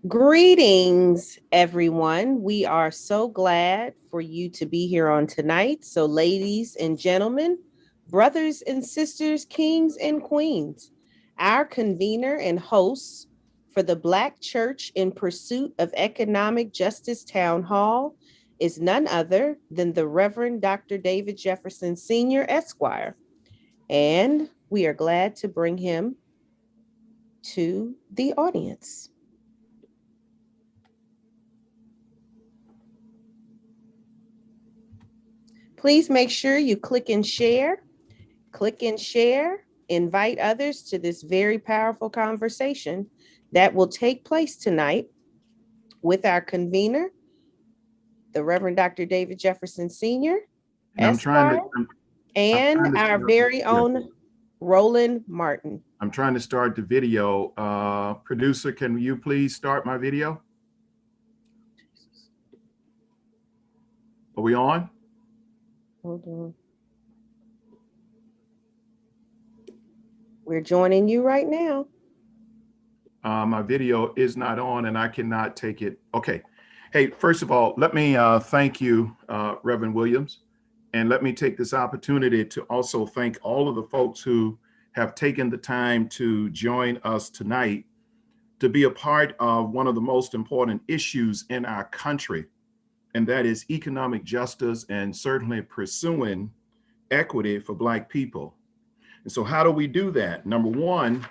Greetings, everyone. We are so glad for you to be here on tonight. So, ladies and gentlemen, brothers and sisters, kings and queens, our convener and hosts for the Black Church in Pursuit of Economic Justice Town Hall is none other than the Reverend Dr. David Jefferson Sr., Esquire. And we are glad to bring him to the audience. Please make sure you click and share, invite others to this very powerful conversation that will take place tonight with our convener, the Reverend Dr. David Jefferson Sr., And Esquire, I'm and trying to our start, very yeah, own Roland Martin. I'm trying to start the video. Producer, can you please start my video? Are we on? Hold on. We're joining you right now. My video is not on and I cannot take it. Okay. Hey, first of all, let me thank you, Reverend Williams. And let me take this opportunity to also thank all of the folks who have taken the time to join us tonight to be a part of one of the most important issues in our country, and that is economic justice and certainly pursuing equity for Black people. And so how do we do that? Number one,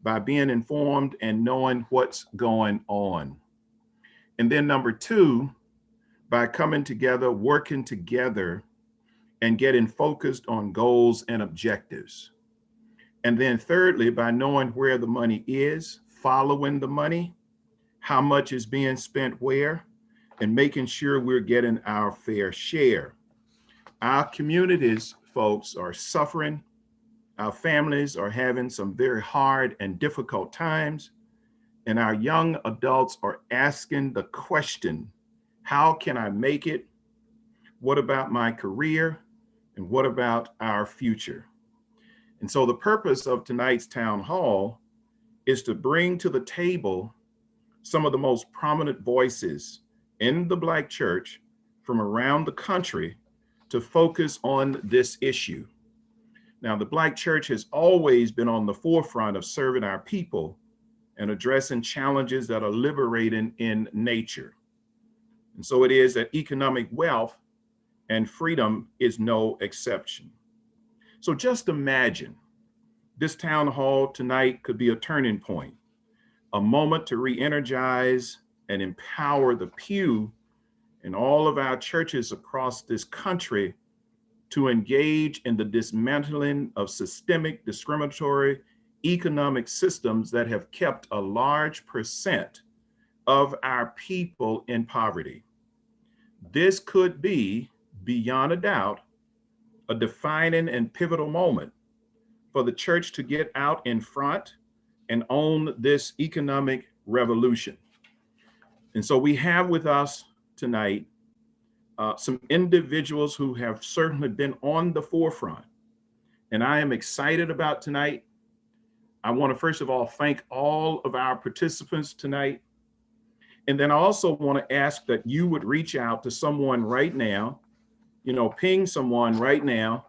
by being informed and knowing what's going on. And then number two, by coming together, working together, and getting focused on goals and objectives. And then thirdly, by knowing where the money is, following the money, how much is being spent where, and making sure we're getting our fair share. Our communities, folks, are suffering. Our families are having some very hard and difficult times. And our young adults are asking the question, how can I make it? What about my career? And what about our future? And so the purpose of tonight's town hall is to bring to the table some of the most prominent voices in the Black church from around the country to focus on this issue. Now, the Black church has always been on the forefront of serving our people and addressing challenges that are liberating in nature. And so it is that economic wealth and freedom is no exception. So just imagine this town hall tonight could be a turning point, a moment to re-energize and empower the pew in all of our churches across this country to engage in the dismantling of systemic discriminatory economic systems that have kept a large percent of our people in poverty. This could be, beyond a doubt, a defining and pivotal moment for the church to get out in front and own this economic revolution. And so we have with us tonight some individuals who have certainly been on the forefront. And I am excited about tonight. I want to first of all thank all of our participants tonight. And then I also want to ask that you would reach out to someone right now, ping someone right now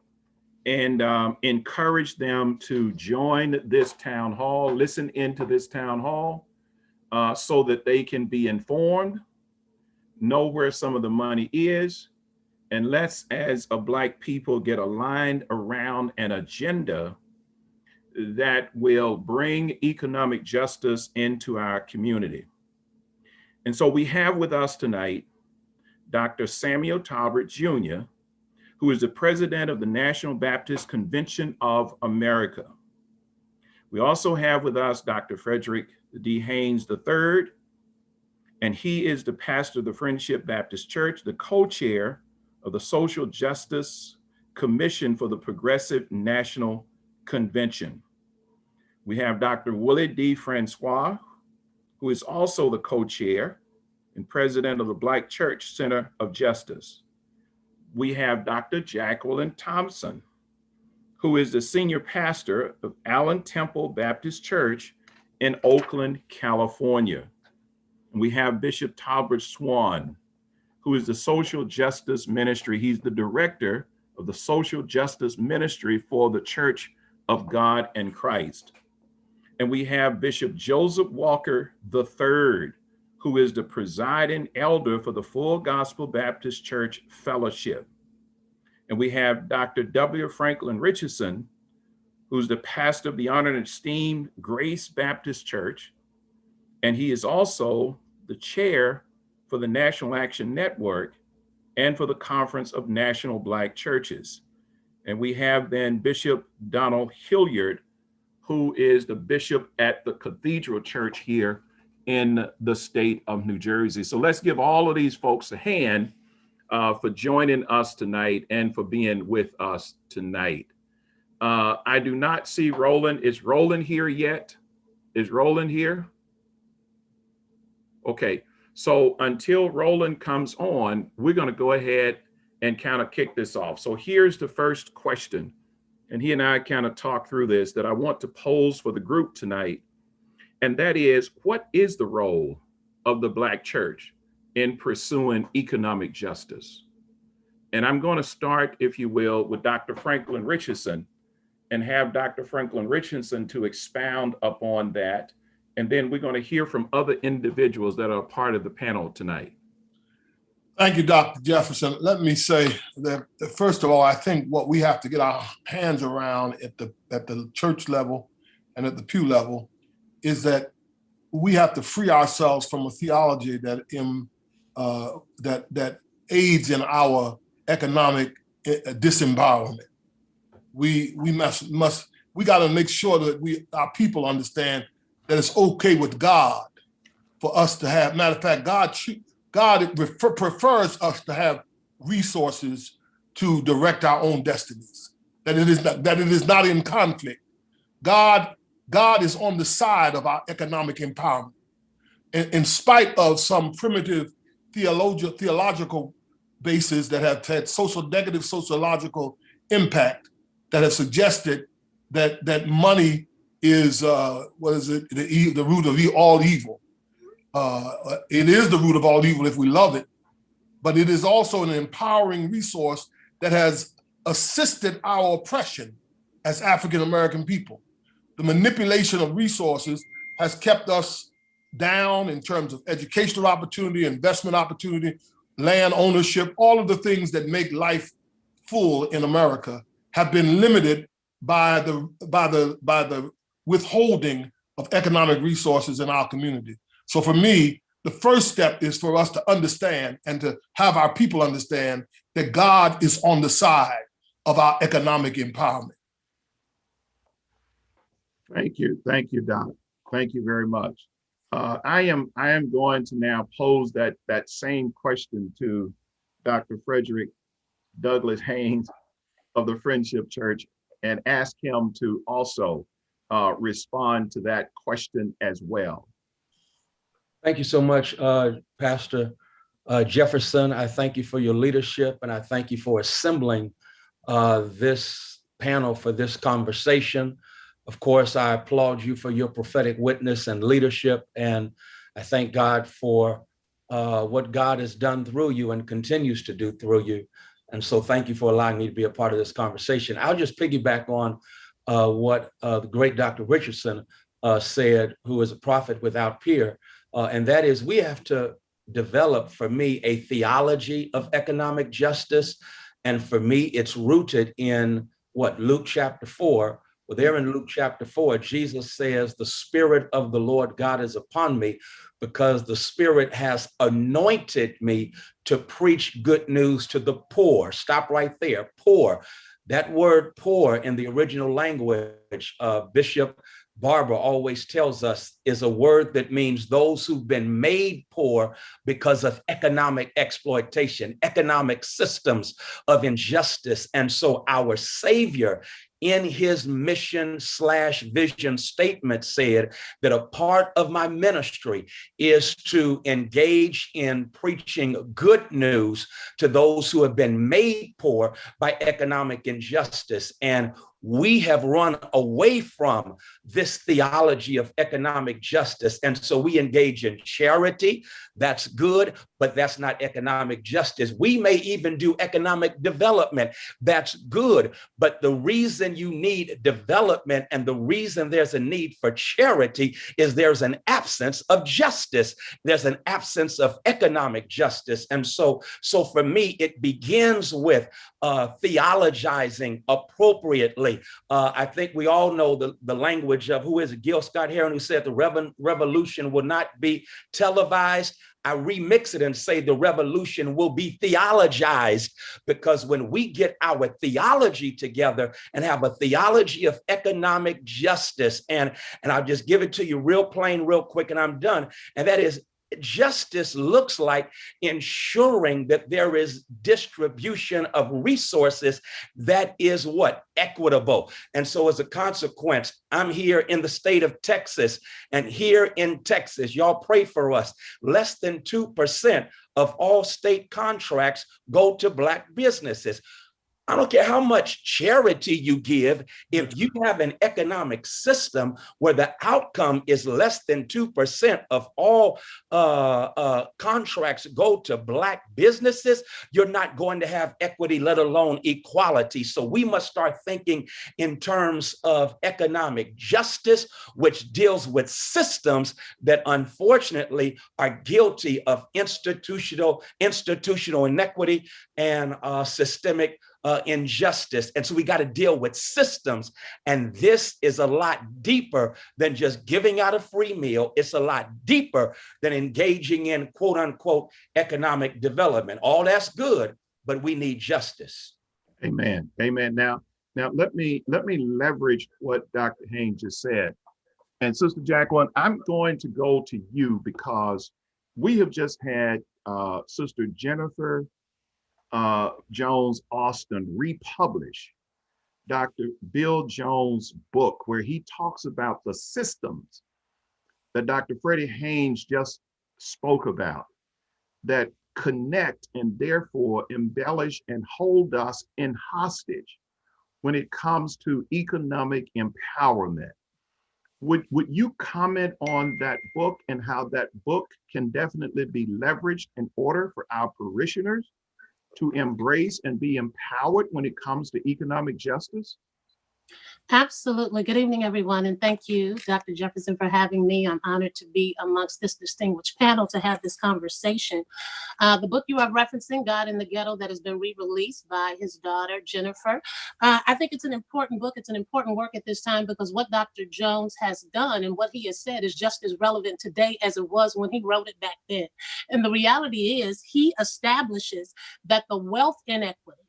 and encourage them to join this town hall, listen into this town hall so that they can be informed, know where some of the money is, and let's, as a Black people, get aligned around an agenda that will bring economic justice into our community. And so we have with us tonight Dr. Samuel Talbert Jr., who is the president of the National Baptist Convention of America. We also have with us Dr. Frederick D. Haynes III, and he is the pastor of the Friendship Baptist Church, the co-chair of the Social Justice Commission for the Progressive National Convention. We have Dr. Willie D. Francois, who is also the co-chair and president of the Black Church Center of Justice. We have Dr. Jacqueline Thompson, who is the senior pastor of Allen Temple Baptist Church in Oakland, California. We have Bishop Talbert Swan, who is the Social Justice Ministry. He's the director of the Social Justice Ministry for the Church of God in Christ. And we have Bishop Joseph Walker III, who is the presiding elder for the Full Gospel Baptist Church Fellowship. And we have Dr. W. Franklin Richardson, who's the pastor of the honored and esteemed Grace Baptist Church. And he is also the chair for the National Action Network and for the Conference of National Black Churches. And we have then Bishop Donald Hilliard, who is the bishop at the Cathedral Church here in the state of New Jersey. So let's give all of these folks a hand for joining us tonight and for being with us tonight. I do not see Roland. Is Roland here yet? Is Roland here? Okay, so until Roland comes on, we're going to go ahead and kind of kick this off. So here's the first question, and he and I kind of talk through this that I want to pose for the group tonight, and that is, what is the role of the Black church in pursuing economic justice? And I'm going to start, if you will, with Dr. Franklin Richardson and have Dr. Franklin Richardson to expound upon that. And then we're going to hear from other individuals that are part of the panel tonight. Thank you, Dr. Jefferson. Let me say that, first of all, I think what we have to get our hands around at the church level and at the pew level is that we have to free ourselves from a theology that aids in our economic disembowelment. We got to make sure that our people understand that it's okay with God for us to have. Matter of fact, God prefers us to have resources to direct our own destinies. That it is not in conflict. God is on the side of our economic empowerment. In spite of some primitive theological bases that have had negative sociological impact that have suggested that money is the root of all evil. It is the root of all evil if we love it, but it is also an empowering resource that has assisted our oppression as African American people. The manipulation of resources has kept us down in terms of educational opportunity, investment opportunity, land ownership. All of the things that make life full in America have been limited by the withholding of economic resources in our community. So for me, the first step is for us to understand and to have our people understand that God is on the side of our economic empowerment. Thank you, Doc. Thank you very much. I am going to now pose that same question to Dr. Frederick Douglass Haynes of the Friendship Church and ask him to also respond to that question as well. Thank you so much, Pastor Jefferson. I thank you for your leadership, and I thank you for assembling this panel for this conversation. Of course, I applaud you for your prophetic witness and leadership, and I thank God for what God has done through you and continues to do through you. And so thank you for allowing me to be a part of this conversation. I'll just piggyback on what the great Dr. Richardson said, who is a prophet without peer. And that is, we have to develop, for me, a theology of economic justice. And for me, it's rooted in Luke chapter 4. Well, there in Luke chapter 4, Jesus says, the Spirit of the Lord God is upon me because the Spirit has anointed me to preach good news to the poor. Stop right there, poor. That word poor in the original language, Bishop Barbara always tells us, is a word that means those who've been made poor because of economic exploitation, economic systems of injustice. And so our Savior, in his mission/vision statement, said that a part of my ministry is to engage in preaching good news to those who have been made poor by economic injustice. And we have run away from this theology of economic justice. And so we engage in charity. That's good, but that's not economic justice. We may even do economic development. That's good. But the reason you need development and the reason there's a need for charity is there's an absence of justice. There's an absence of economic justice. And so for me, it begins with theologizing appropriately. I think we all know the language of, who is it, Gil Scott-Heron, who said the revolution will not be televised. I remix it and say the revolution will be theologized, because when we get our theology together and have a theology of economic justice, and I'll just give it to you real plain, real quick, and I'm done. And that is, justice looks like ensuring that there is distribution of resources that is what? Equitable. And so as a consequence, I'm here in the state of Texas, and here in Texas, y'all pray for us, less than 2% of all state contracts go to Black businesses. I don't care how much charity you give, if you have an economic system where the outcome is less than 2% of all contracts go to Black businesses, you're not going to have equity, let alone equality. So we must start thinking in terms of economic justice, which deals with systems that unfortunately are guilty of institutional inequity and systemic injustice. And so we got to deal with systems. And this is a lot deeper than just giving out a free meal. It's a lot deeper than engaging in quote unquote economic development. All that's good, but we need justice. Amen. Amen. Now let me leverage what Dr. Haynes just said. And Sister Jacqueline, I'm going to go to you because we have just had Sister Jennifer Jones Austin republish Dr. Bill Jones' book, where he talks about the systems that Dr. Freddie Haynes just spoke about that connect and therefore embellish and hold us in hostage when it comes to economic empowerment. Would you comment on that book and how that book can definitely be leveraged in order for our parishioners to embrace and be empowered when it comes to economic justice? Absolutely. Good evening, everyone. And thank you, Dr. Jefferson, for having me. I'm honored to be amongst this distinguished panel to have this conversation. The book you are referencing, God in the Ghetto, that has been re-released by his daughter, Jennifer. I think it's an important book. It's an important work at this time because what Dr. Jones has done and what he has said is just as relevant today as it was when he wrote it back then. And the reality is he establishes that the wealth inequity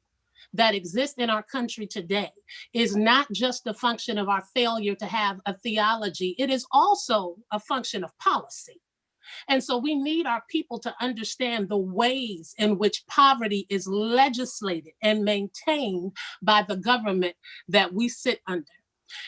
that exists in our country today is not just a function of our failure to have a theology. It is also a function of policy. And so we need our people to understand the ways in which poverty is legislated and maintained by the government that we sit under.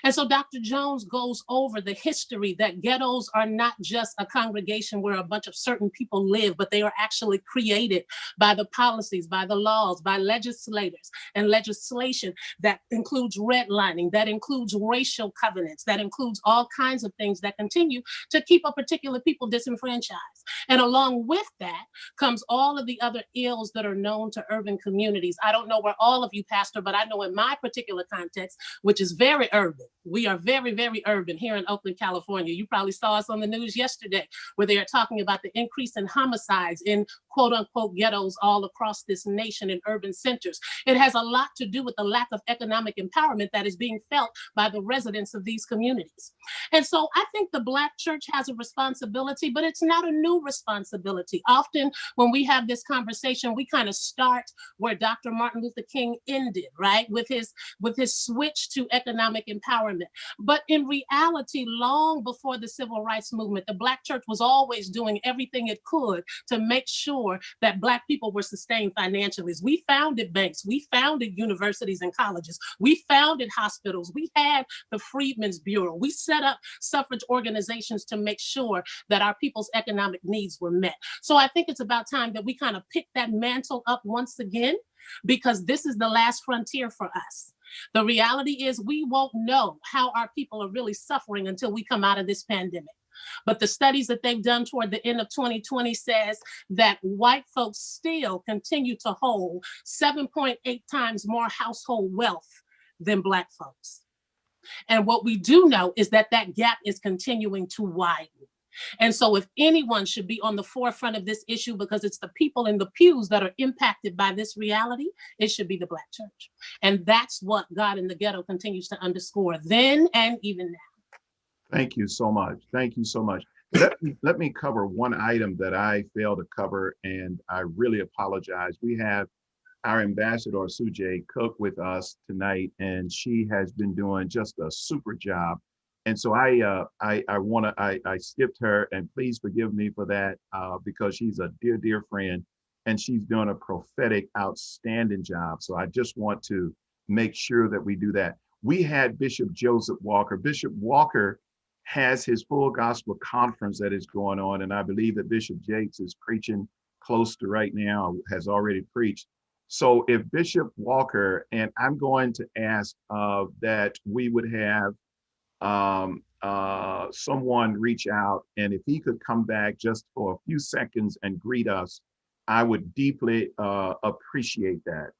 And so Dr. Jones goes over the history that ghettos are not just a congregation where a bunch of certain people live, but they are actually created by the policies, by the laws, by legislators and legislation that includes redlining, that includes racial covenants, that includes all kinds of things that continue to keep a particular people disenfranchised. And along with that comes all of the other ills that are known to urban communities. I don't know where all of you, Pastor, but I know in my particular context, which is very urban, we are very, very urban here in Oakland, California. You probably saw us on the news yesterday where they are talking about the increase in homicides in quote unquote ghettos all across this nation in urban centers. It has a lot to do with the lack of economic empowerment that is being felt by the residents of these communities. And so I think the Black church has a responsibility, but it's not a new responsibility. Often when we have this conversation, we kind of start where Dr. Martin Luther King ended, right? With his switch to economic empowerment. But in reality, long before the civil rights movement, the Black church was always doing everything it could to make sure that Black people were sustained financially. We founded banks, we founded universities and colleges, we founded hospitals, we had the Freedmen's Bureau, we set up suffrage organizations to make sure that our people's economic needs were met. So I think it's about time that we kind of pick that mantle up once again, because this is the last frontier for us. The reality is we won't know how our people are really suffering until we come out of this pandemic. But the studies that they've done toward the end of 2020 says that white folks still continue to hold 7.8 times more household wealth than Black folks. And what we do know is that that gap is continuing to widen. And so if anyone should be on the forefront of this issue, because it's the people in the pews that are impacted by this reality, it should be the Black church. And that's what God in the Ghetto continues to underscore then and even now. Thank you so much. Thank you so much. Let me cover one item that I failed to cover, and I really apologize. We have our ambassador, Sujay Cook, with us tonight, and she has been doing just a super job. And so I skipped her, and please forgive me for that because she's a dear, dear friend, and she's doing a prophetic, outstanding job. So I just want to make sure that we do that. We had Bishop Joseph Walker. Bishop Walker has his full gospel conference that is going on, and I believe that Bishop Jakes is preaching close to right now, has already preached. So if Bishop Walker, and I'm going to ask that we would have someone reach out, and if he could come back just for a few seconds and greet us, I would deeply appreciate that.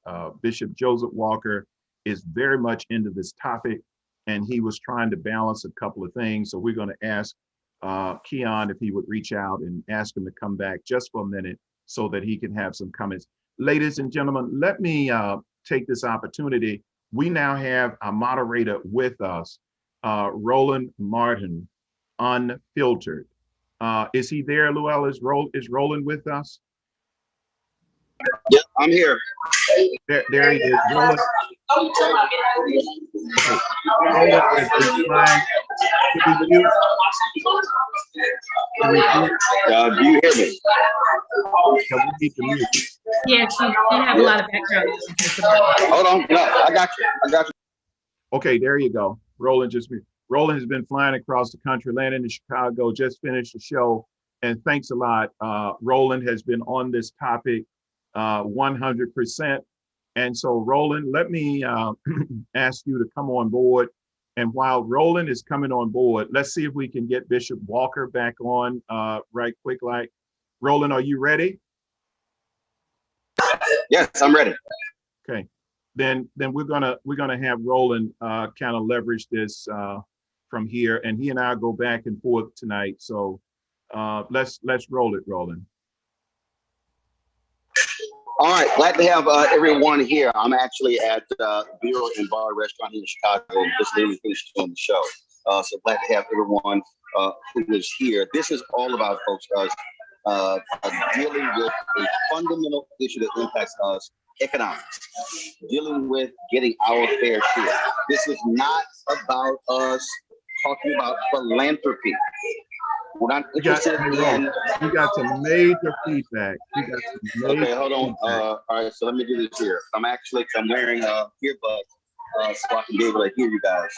Bishop Joseph Walker is very much into this topic, and he was trying to balance a couple of things. So we're going to ask Keon if he would reach out and ask him to come back just for a minute so that he can have some comments. Ladies and gentlemen, let me take this opportunity. We now have a moderator with us, Roland Martin, Unfiltered. Is he there, Luell? Is Roland with us? Yep, I'm here. There he is. Roland. Okay. Roland has been trying to be mute. Do you hear me? So we need to mute. Yes, you have a lot of background. Hold on. No, I got you. Okay, there you go. Roland has been flying across the country, landing in Chicago, just finished the show. And thanks a lot. Roland has been on this topic 100%. And so Roland, let me ask you to come on board. And while Roland is coming on board, let's see if we can get Bishop Walker back on right quick. Like, Roland, are you ready? Yes, I'm ready. Okay, then we're gonna have Roland kind of leverage this from here, and he and I go back and forth tonight. So let's roll it, Roland. All right, glad to have everyone here. I'm actually at Bureau and Bar Restaurant here in Chicago, just literally finished doing the show. So glad to have everyone who is here. This is all about, folks, us dealing with a fundamental issue that impacts us, economics, dealing with getting our fair share. This is not about us talking about philanthropy. We're not interested in. You got some major feedback. Okay, hold on. All right, so let me do this here. I'm wearing earbuds so I can be able to hear you guys.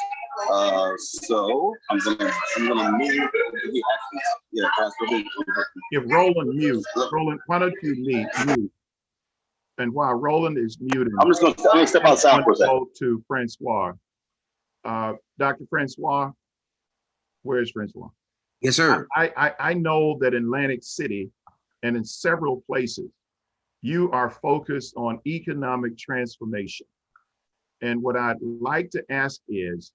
So I'm gonna move. Yeah, if Roland mute, Roland, why don't you mute? And while Roland is muted, I'm gonna step outside for a second. Go to Francois. Dr. Francois, where is Francois? Yes, sir. I know that in Atlantic City and in several places, you are focused on economic transformation. And what I'd like to ask is,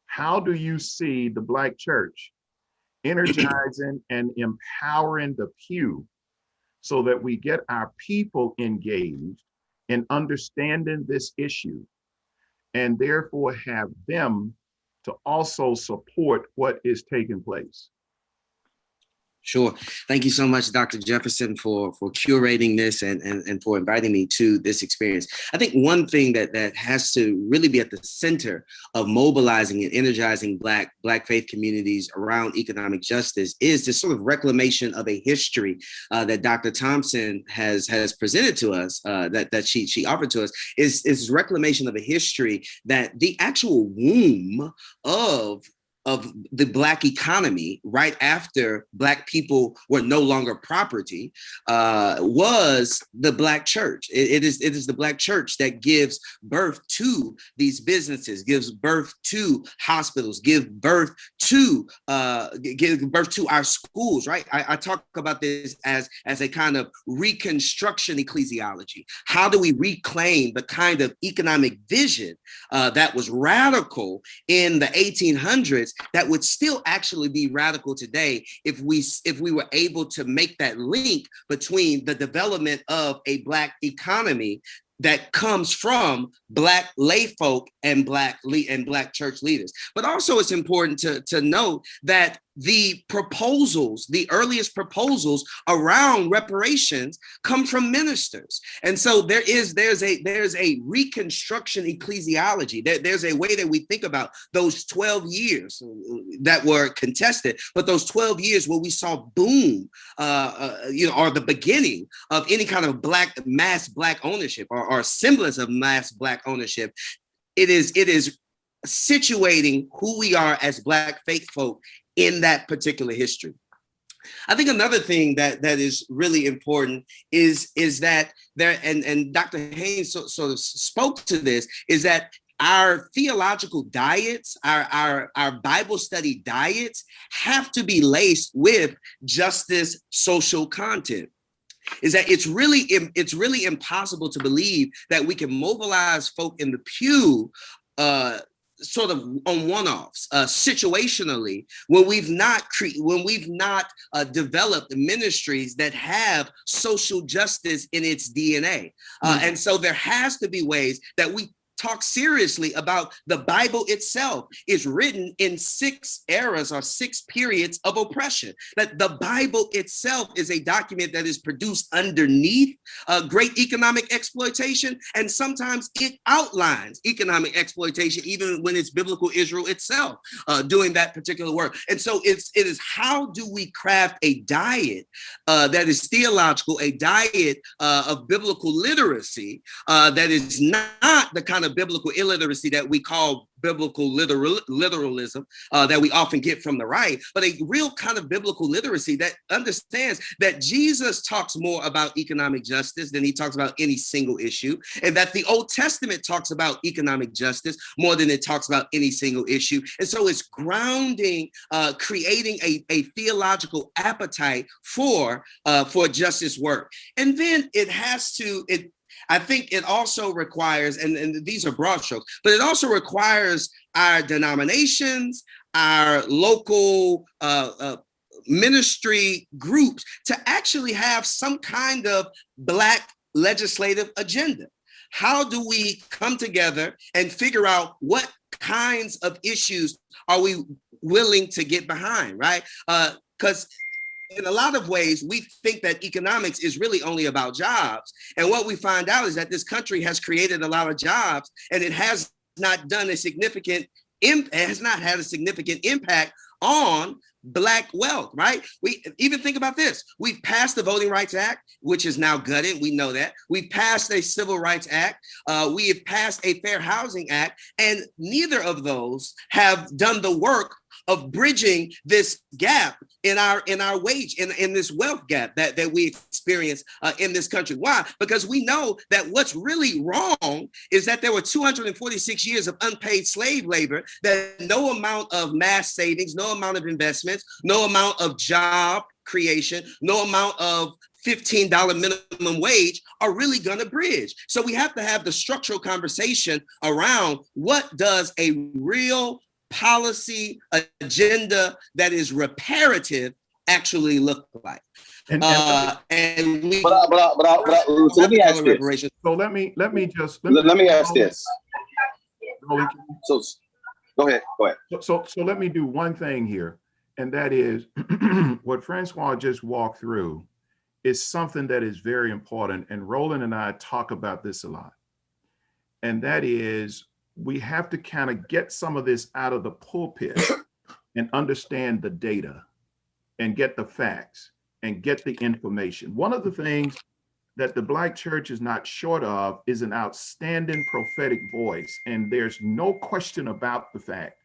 how do you see the Black church energizing and empowering the pew so that we get our people engaged in understanding this issue and therefore have them to also support what is taking place? Sure. Thank you so much, Dr. Jefferson, for curating this and for inviting me to this experience. I think one thing that has to really be at the center of mobilizing and energizing Black faith communities around economic justice is this sort of reclamation of a history that Dr. Thompson has presented to us, that she offered to us, is reclamation of a history that the actual womb of of the Black economy right after Black people were no longer property was the Black church. It is the Black church that gives birth to these businesses, gives birth to hospitals, gives birth to our schools, right? I talk about this as a kind of reconstruction ecclesiology. How do we reclaim the kind of economic vision that was radical in the 1800s that would still actually be radical today if we were able to make that link between the development of a Black economy that comes from Black lay folk and Black church leaders. But also it's important to note that the earliest proposals around reparations come from ministers. And so there's a reconstruction ecclesiology. There's a way that we think about those 12 years that were contested, but those 12 years where we saw boom, or the beginning of any kind of mass Black ownership or semblance of mass Black ownership. It is situating who we are as Black faith folk in that particular history. I think another thing that is really important is that there, and Dr. Haynes sort of spoke to this, is that our theological diets, our Bible study diets have to be laced with justice social content. Is that it's really impossible to believe that we can mobilize folk in the pew sort of on one-offs, situationally, when we've not developed ministries that have social justice in its DNA. And so there has to be ways that we talk seriously about the Bible itself is written in 6 eras or 6 periods of oppression. That the Bible itself is a document that is produced underneath great economic exploitation, and sometimes it outlines economic exploitation, even when it's biblical Israel itself doing that particular work. And so it is how do we craft a diet that is theological, a diet of biblical literacy that is not the kind of biblical illiteracy that we call biblical literalism that we often get from the right, but a real kind of biblical literacy that understands that Jesus talks more about economic justice than he talks about any single issue, and that the Old Testament talks about economic justice more than it talks about any single issue. And so it's grounding, creating a theological appetite for justice work. And then I think it also requires, and these are broad strokes, but it also requires our denominations, our local ministry groups to actually have some kind of Black legislative agenda. How do we come together and figure out what kinds of issues are we willing to get behind, right? Because in a lot of ways, we think that economics is really only about jobs. And what we find out is that this country has created a lot of jobs, and it has not had a significant impact on Black wealth, right? We even think about this. We've passed the Voting Rights Act, which is now gutted. We know that. We've passed a Civil Rights Act. We have passed a Fair Housing Act, and neither of those have done the work of bridging this gap in our wage, in this wealth gap that we experience in this country. Why? Because we know that what's really wrong is that there were 246 years of unpaid slave labor, that no amount of mass savings, no amount of investments, no amount of job creation, no amount of $15 minimum wage are really going to bridge. So we have to have the structural conversation around what does a real policy agenda that is reparative actually look like. So let me ask this. So go ahead. So let me do one thing here, and that is what Francois just walked through is something that is very important. And Roland and I talk about this a lot. And that is, we have to kind of get some of this out of the pulpit and understand the data and get the facts and get the information. One of the things that the Black church is not short of is an outstanding prophetic voice. And there's no question about the fact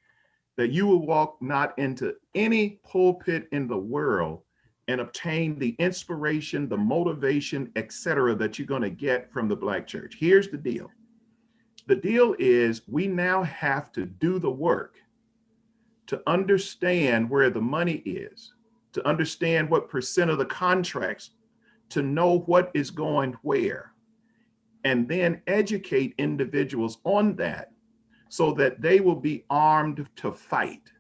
that you will walk not into any pulpit in the world and obtain the inspiration, the motivation, etc., that you're going to get from the Black church. Here's the deal. The deal is we now have to do the work to understand where the money is, to understand what percent of the contracts, to know what is going where, and then educate individuals on that so that they will be armed to fight.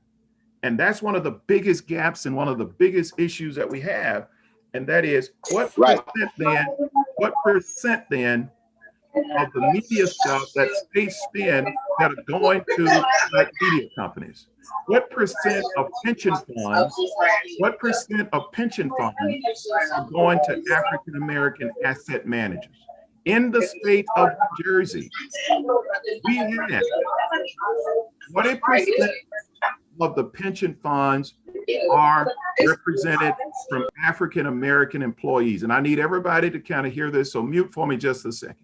And that's one of the biggest gaps and one of the biggest issues that we have. And that is what percent then of the media stuff that they spend that are going to Black media companies? What percent of pension funds, what percent of pension funds are going to African American asset managers? In the state of New Jersey, we have 20% of the pension funds are represented from African American employees. And I need everybody to kind of hear this, so mute for me just a second.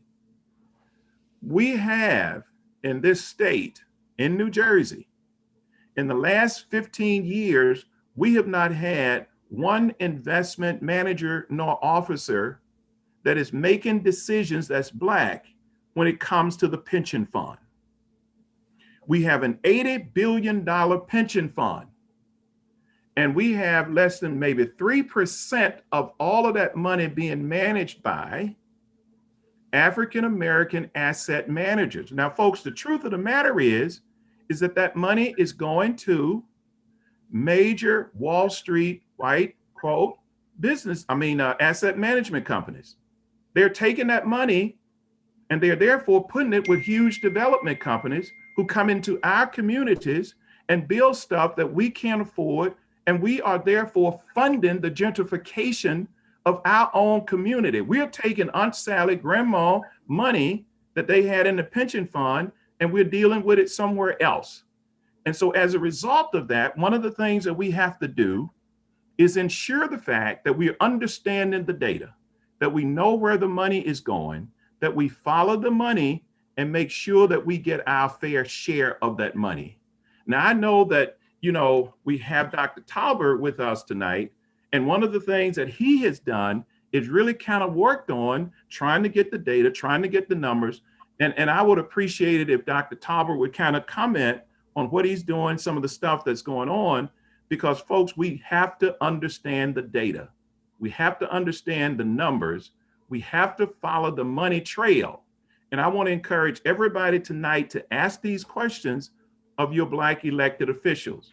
We have in this state, in New Jersey, in the last 15 years, we have not had one investment manager nor officer that is making decisions that's Black when it comes to the pension fund. We have an $80 billion pension fund, and we have less than maybe 3% of all of that money being managed by African American asset managers. Now, folks, the truth of the matter is that that money is going to major Wall Street, white, quote, asset management companies. They're taking that money and they're therefore putting it with huge development companies who come into our communities and build stuff that we can't afford. And we are therefore funding the gentrification of our own community. We are taking Aunt Sally, grandma money that they had in the pension fund, and we're dealing with it somewhere else. And so as a result of that, one of the things that we have to do is ensure the fact that we are understanding the data, that we know where the money is going, that we follow the money and make sure that we get our fair share of that money. Now, I know that, we have Dr. Talbert with us tonight, and one of the things that he has done is really kind of worked on trying to get the data, trying to get the numbers. And I would appreciate it if Dr. Talbert would kind of comment on what he's doing, some of the stuff that's going on, because folks, we have to understand the data. We have to understand the numbers. We have to follow the money trail. And I want to encourage everybody tonight to ask these questions of your Black elected officials.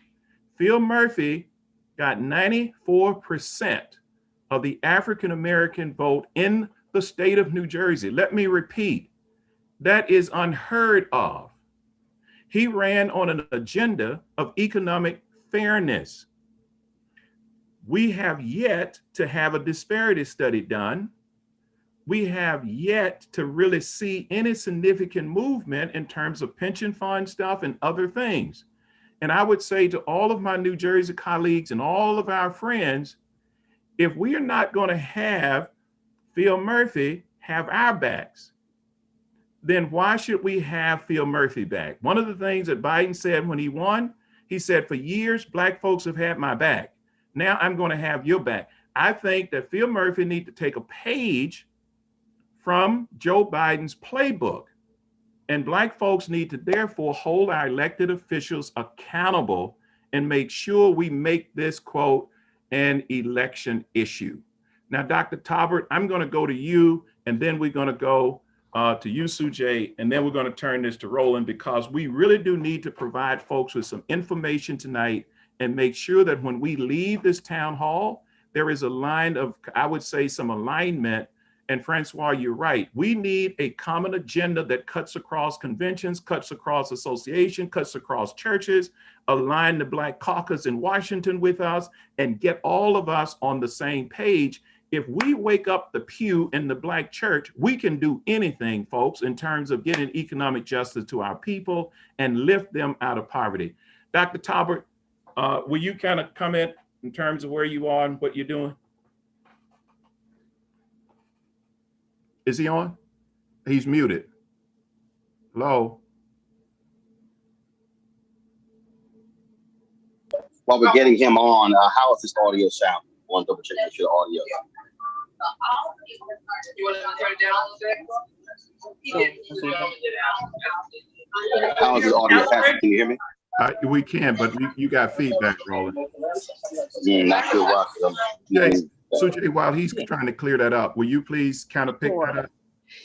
Phil Murphy got 94% of the African American vote in the state of New Jersey. Let me repeat, that is unheard of. He ran on an agenda of economic fairness. We have yet to have a disparity study done. We have yet to really see any significant movement in terms of pension fund stuff and other things. And I would say to all of my New Jersey colleagues and all of our friends, if we are not going to have Phil Murphy have our backs, then why should we have Phil Murphy back? One of the things that Biden said when he won, he said, for years, Black folks have had my back. Now I'm going to have your back. I think that Phil Murphy needs to take a page from Joe Biden's playbook. And Black folks need to therefore hold our elected officials accountable and make sure we make this, quote, an election issue. Now, Dr. Talbert, I'm going to go to you, and then we're going to go to you, Sujay, and then we're going to turn this to Roland, because we really do need to provide folks with some information tonight and make sure that when we leave this town hall, there is a line of, I would say, some alignment. And Francois, you're right. We need a common agenda that cuts across conventions, cuts across association, cuts across churches, align the Black caucus in Washington with us, and get all of us on the same page. If we wake up the pew in the Black church, we can do anything, folks, in terms of getting economic justice to our people and lift them out of poverty. Dr. Talbert, will you kind of comment in terms of where you are and what you're doing? Is he on? He's muted. Hello? while we're getting him on, how is this audio sound? I want to double check your audio. How is this audio? Pastor, can you hear me? We can, but you got feedback, Roland. Not sure why. So Jay, while he's trying to clear that up, will you please kind of pick that up?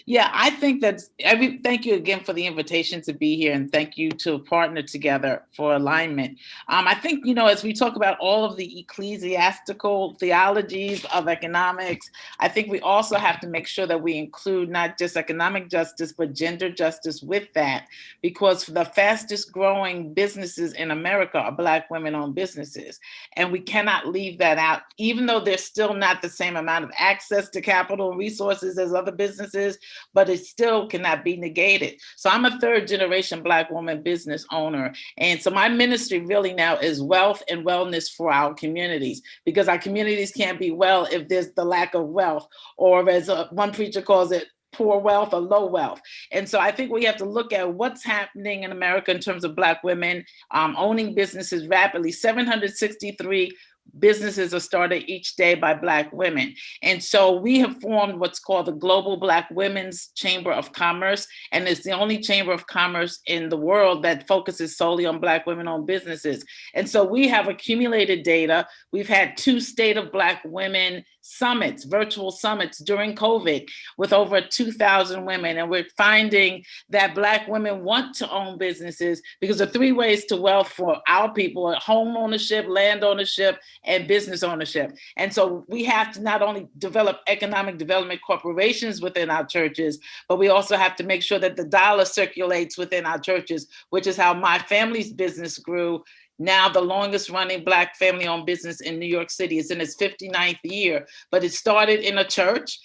Yeah, I think that's thank you again for the invitation to be here, and thank you to partner together for alignment. I think, as we talk about all of the ecclesiastical theologies of economics, I think we also have to make sure that we include not just economic justice, but gender justice with that, because the fastest growing businesses in America are Black women-owned businesses. And we cannot leave that out, even though there's still not the same amount of access to capital and resources as other businesses, but it still cannot be negated. So I'm a third generation Black woman business owner. And so my ministry really now is wealth and wellness for our communities, because our communities can't be well if there's the lack of wealth, or as one preacher calls it, poor wealth or low wealth. And so I think we have to look at what's happening in America in terms of Black women owning businesses rapidly. 763 businesses are started each day by Black women. And so we have formed what's called the Global Black Women's Chamber of Commerce. And it's the only chamber of commerce in the world that focuses solely on Black women-owned businesses. And so we have accumulated data. We've had 2 State of Black Women summits, virtual summits during COVID with over 2,000 women. And we're finding that Black women want to own businesses because there are 3 ways to wealth for our people: home ownership, land ownership, and business ownership. And so we have to not only develop economic development corporations within our churches, but we also have to make sure that the dollar circulates within our churches, which is how my family's business grew. Now the longest running Black family-owned business in New York City is in its 59th year, but it started in a church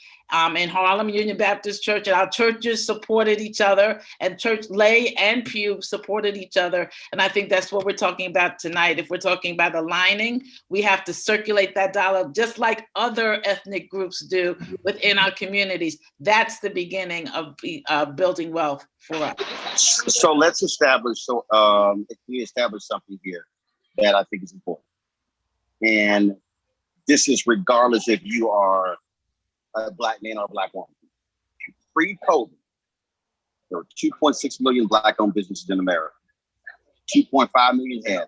in Harlem Union Baptist Church, and our churches supported each other, and church lay and pew supported each other. And I think that's what we're talking about tonight. If we're talking about aligning, we have to circulate that dollar just like other ethnic groups do within our communities. That's the beginning of building wealth for us. So let's establish, if we establish something here that I think is important. And this is regardless if you are a Black man or a Black woman. Pre-COVID, there were 2.6 million Black-owned businesses in America. 2.5 million had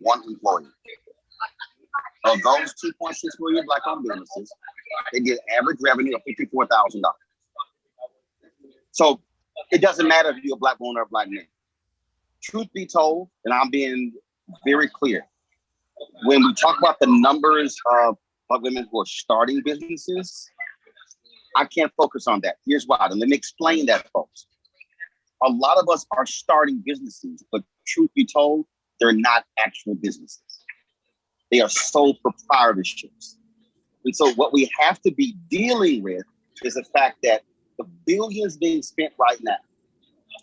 1 employee. Of those 2.6 million Black-owned businesses, they did average revenue of $54,000. So it doesn't matter if you're a Black woman or a Black man. Truth be told, and I'm being very clear, when we talk about the numbers of Black women who are starting businesses, I can't focus on that. Here's why. And let me explain that, folks. A lot of us are starting businesses, but truth be told, they're not actual businesses. They are sole proprietorships. And so what we have to be dealing with is the fact that the billions being spent right now,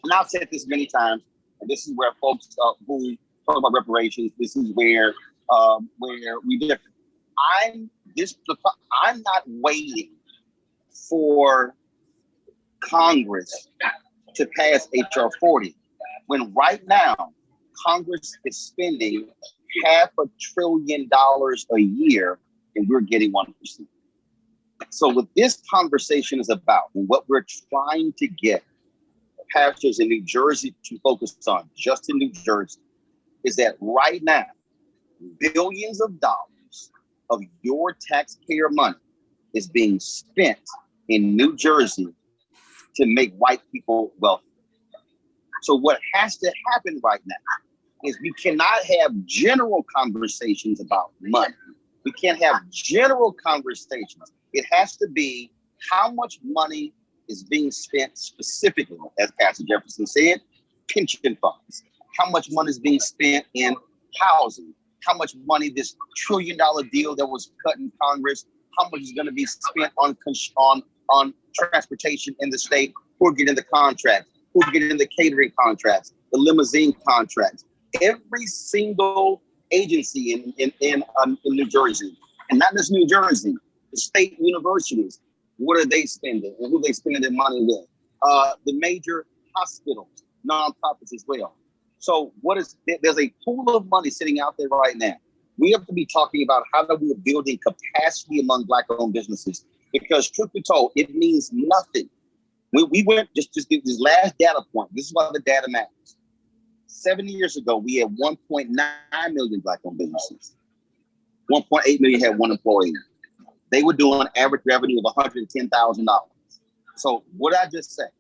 and I've said this many times, and this is where folks who talk about reparations, this is where we differ. I'm not waiting for Congress to pass HR 40, when right now Congress is spending $500 billion a year and we're getting 1%. So what this conversation is about, and what we're trying to get pastors in New Jersey to focus on, just in New Jersey, is that right now, billions of dollars of your taxpayer money is being spent in New Jersey to make white people wealthy. So what has to happen right now is we cannot have general conversations about money. We can't have general conversations. It has to be how much money is being spent specifically, as Pastor Jefferson said, pension funds. How much money is being spent in housing? How much money this $1 trillion deal that was cut in Congress, how much is going to be spent on transportation in the state? Who are getting the contracts? Who are getting the catering contracts, the limousine contracts? Every single agency in New Jersey, and not just New Jersey, the state universities, what are they spending and who they spending their money with? The major hospitals, nonprofits as well. So there's a pool of money sitting out there right now We have to be talking about how that we are building capacity among Black-owned businesses, because truth be told, it means nothing. We went, just give this last data point. This is why the data matters. 7 years ago, we had 1.9 million Black-owned businesses. 1.8 million had one employee. They were doing average revenue of $110,000. So what I just said,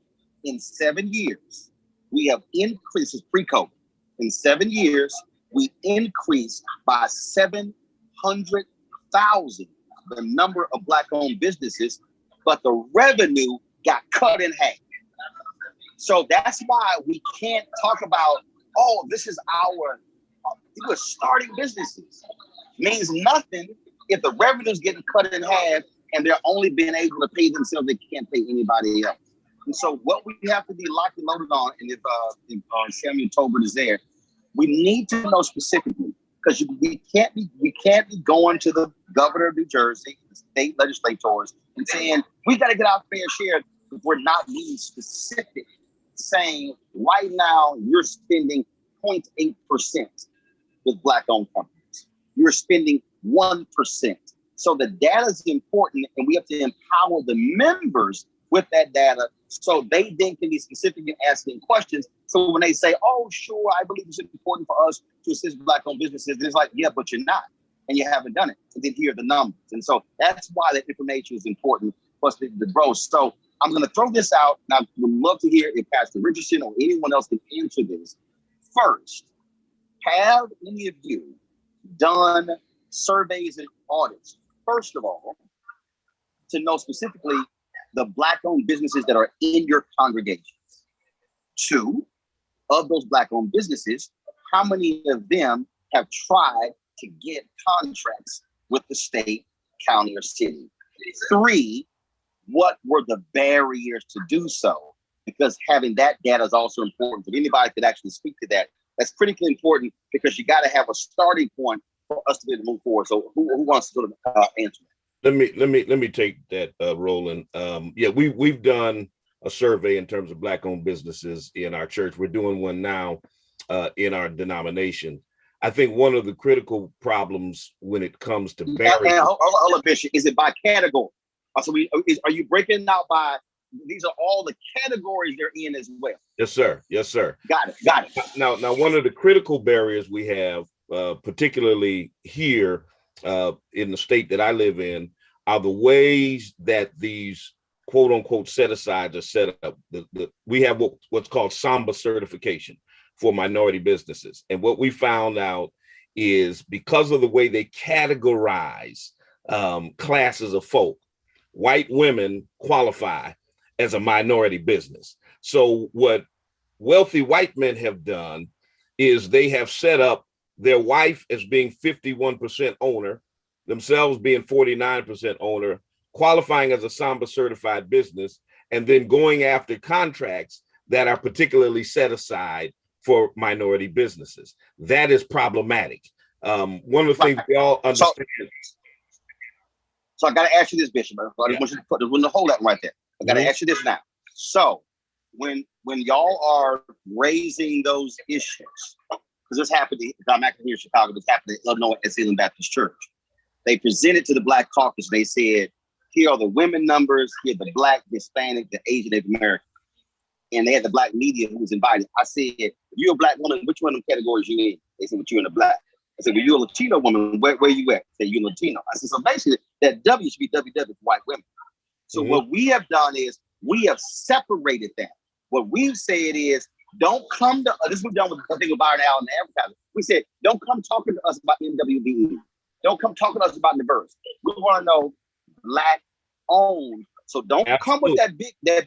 in 7 years, we have increased, this is pre-COVID. In 7 years, we increased by 700,000 the number of Black-owned businesses, but the revenue got cut in half. So that's why we can't talk about, oh, this is we're starting businesses. Means nothing if the revenue's getting cut in half and they're only being able to pay themselves, they can't pay anybody else. And so what we have to be locked and loaded on, and if Samuel Tolbert is there, we need to know specifically, because we can't be going to the governor of New Jersey, the state legislators, and saying we got to get our fair share if we're not being specific, saying right now you're spending 0.8% with Black-owned companies. You're spending 1%. So the data is important, and we have to empower the members with that data so they then can be specific in asking questions. So when they say, oh, sure, I believe it's important for us to assist Black-owned businesses, it's like, yeah, but you're not, and you haven't done it. And then here are the numbers. And so that's why that information is important for us to grow. So I'm going to throw this out, and I would love to hear if Pastor Richardson or anyone else can answer this. First, have any of you done surveys and audits, first of all, to know specifically the Black-owned businesses that are in your congregations? Two, of those Black-owned businesses, how many of them have tried to get contracts with the state, county, or city? Three, what were the barriers to do so? Because having that data is also important. If anybody could actually speak to that, that's critically important, because you got to have a starting point for us to be able to move forward. So who wants to sort of answer that? Let me take that, Roland. Yeah, we've done a survey in terms of Black-owned businesses in our church. We're doing one now in our denomination. I think one of the critical problems when it comes to barriers. Hold on, Bishop. Is it by category? So are you breaking it out by? These are all the categories they're in as well. Yes, sir. Yes, sir. Got it. Now, one of the critical barriers we have, particularly here in the state that I live in, are the ways that these quote unquote set-asides are set up. We have what's called SAMBA certification for minority businesses. And what we found out is because of the way they categorize classes of folk, white women qualify as a minority business. So what wealthy white men have done is they have set up their wife as being 51% owner, themselves being 49% owner, qualifying as a SAMBA certified business, and then going after contracts that are particularly set aside for minority businesses. That is problematic. One of the things we all understand. So I got to ask you this, Bishop. I want you to hold that right there. I got to ask you this now. So when y'all are raising those issues, because this happened, I'm actually here in Chicago, this happened at Illinois at Salem Baptist Church. They presented to the Black Caucus. They said, here are the women numbers, here are the Black, Hispanic, the Asian, Native American. And they had the Black media who was invited. I said, if you're a Black woman, which one of them categories you in? They said, well, you're in the Black. I said, well, you're a Latino woman, where you at? They said, you're Latino. I said, so basically, that W should be WW for white women. So what we have done is we have separated that. What we've said is, don't come to this. We've done with the thing with Byron Allen and advertising. We said, don't come talking to us about MWBE. Don't come talking to us about diverse. We want to know Black owned. So don't come with that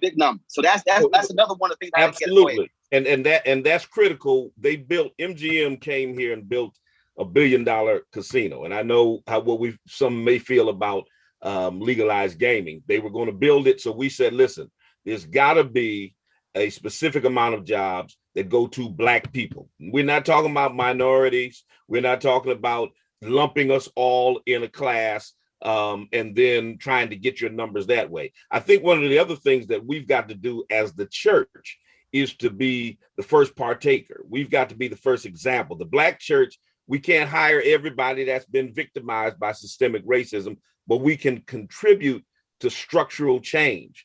big number. So that's another one of the things. Absolutely, and that's critical. They built, MGM came here and built $1 billion casino, and I know what some may feel about legalized gaming. They were going to build it, so we said, listen, there's got to be a specific amount of jobs that go to Black people. We're not talking about minorities. We're not talking about lumping us all in a class and then trying to get your numbers that way. I think one of the other things that we've got to do as the church is to be the first partaker. We've got to be the first example. The Black church We can't hire everybody that's been victimized by systemic racism, but we can contribute to structural change.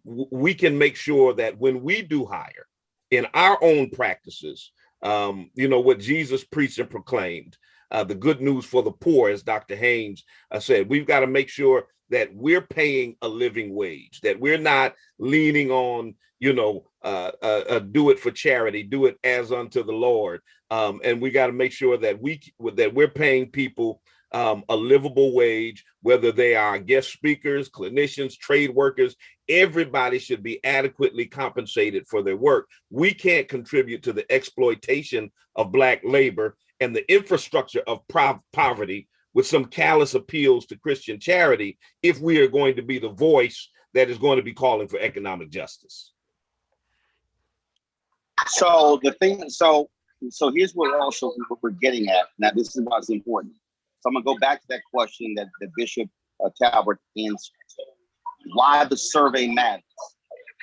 We can make sure that when we do hire in our own practices, what Jesus preached and proclaimed, the good news for the poor, as Dr. Haynes said, we've got to make sure that we're paying a living wage, that we're not leaning on, do it for charity, do it as unto the Lord. And we got to make sure that we're paying people a livable wage, whether they are guest speakers, clinicians, trade workers. Everybody should be adequately compensated for their work. We can't contribute to the exploitation of Black labor and the infrastructure of poverty with some callous appeals to Christian charity if we are going to be the voice that is going to be calling for economic justice. So here's what we're getting at. Now, this is what's important. So I'm gonna go back to that question that Bishop Talbert answered. Why the survey matters?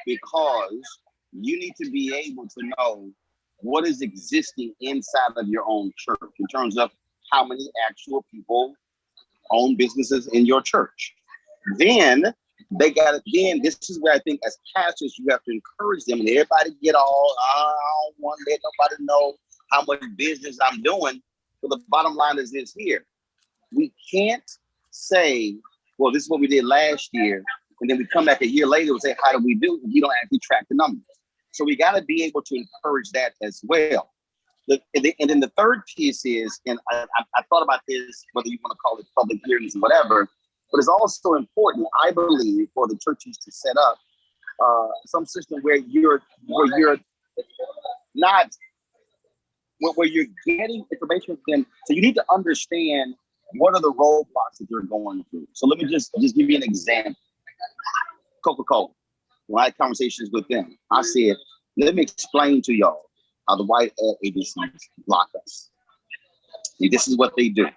Because you need to be able to know what is existing inside of your own church in terms of how many actual people own businesses in your church. Then this is where I think as pastors, you have to encourage them and everybody get all, I don't want to let nobody know how much business I'm doing. But the bottom line is this here. We can't say, well, this is what we did last year. And then we come back a year later and say, how do we do? We don't actually track the numbers. So we got to be able to encourage that as well. And then the third piece is, and I thought about this, whether you want to call it public hearings or whatever, but it's also important, I believe, for the churches to set up some system where you're getting information from them. So you need to understand what are the roadblocks that you're going through. So let me just give you an example. Coca-Cola. When I had conversations with them, I said, let me explain to y'all how the white ad agencies block us. And this is what they do.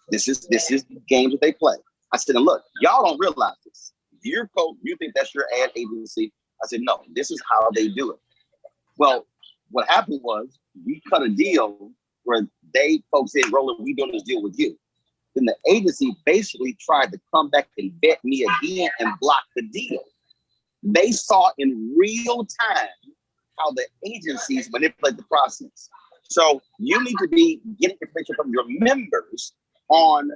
This is the games that they play. I said, and look, y'all don't realize this. You think that's your ad agency? I said, no, this is how they do it. Well, what happened was we cut a deal where folks said, Roland, we doing this deal with you. Then the agency basically tried to come back and vet me again and block the deal. They saw in real time how the agencies manipulate the process. So you need to be getting information from your members on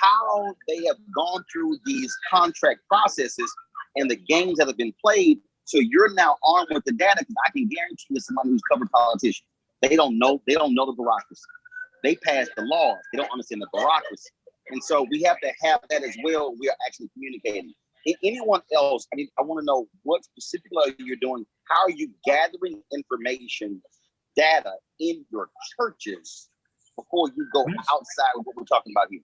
how they have gone through these contract processes and the games that have been played. So you're now armed with the data, because I can guarantee you somebody who's covered politicians, they don't know the bureaucracy. They pass the laws. They don't understand the bureaucracy. And so we have to have that as well. We are actually communicating. Anyone else, I want to know what specifically you're doing. How are you gathering information, data in your churches before you go outside of what we're talking about here?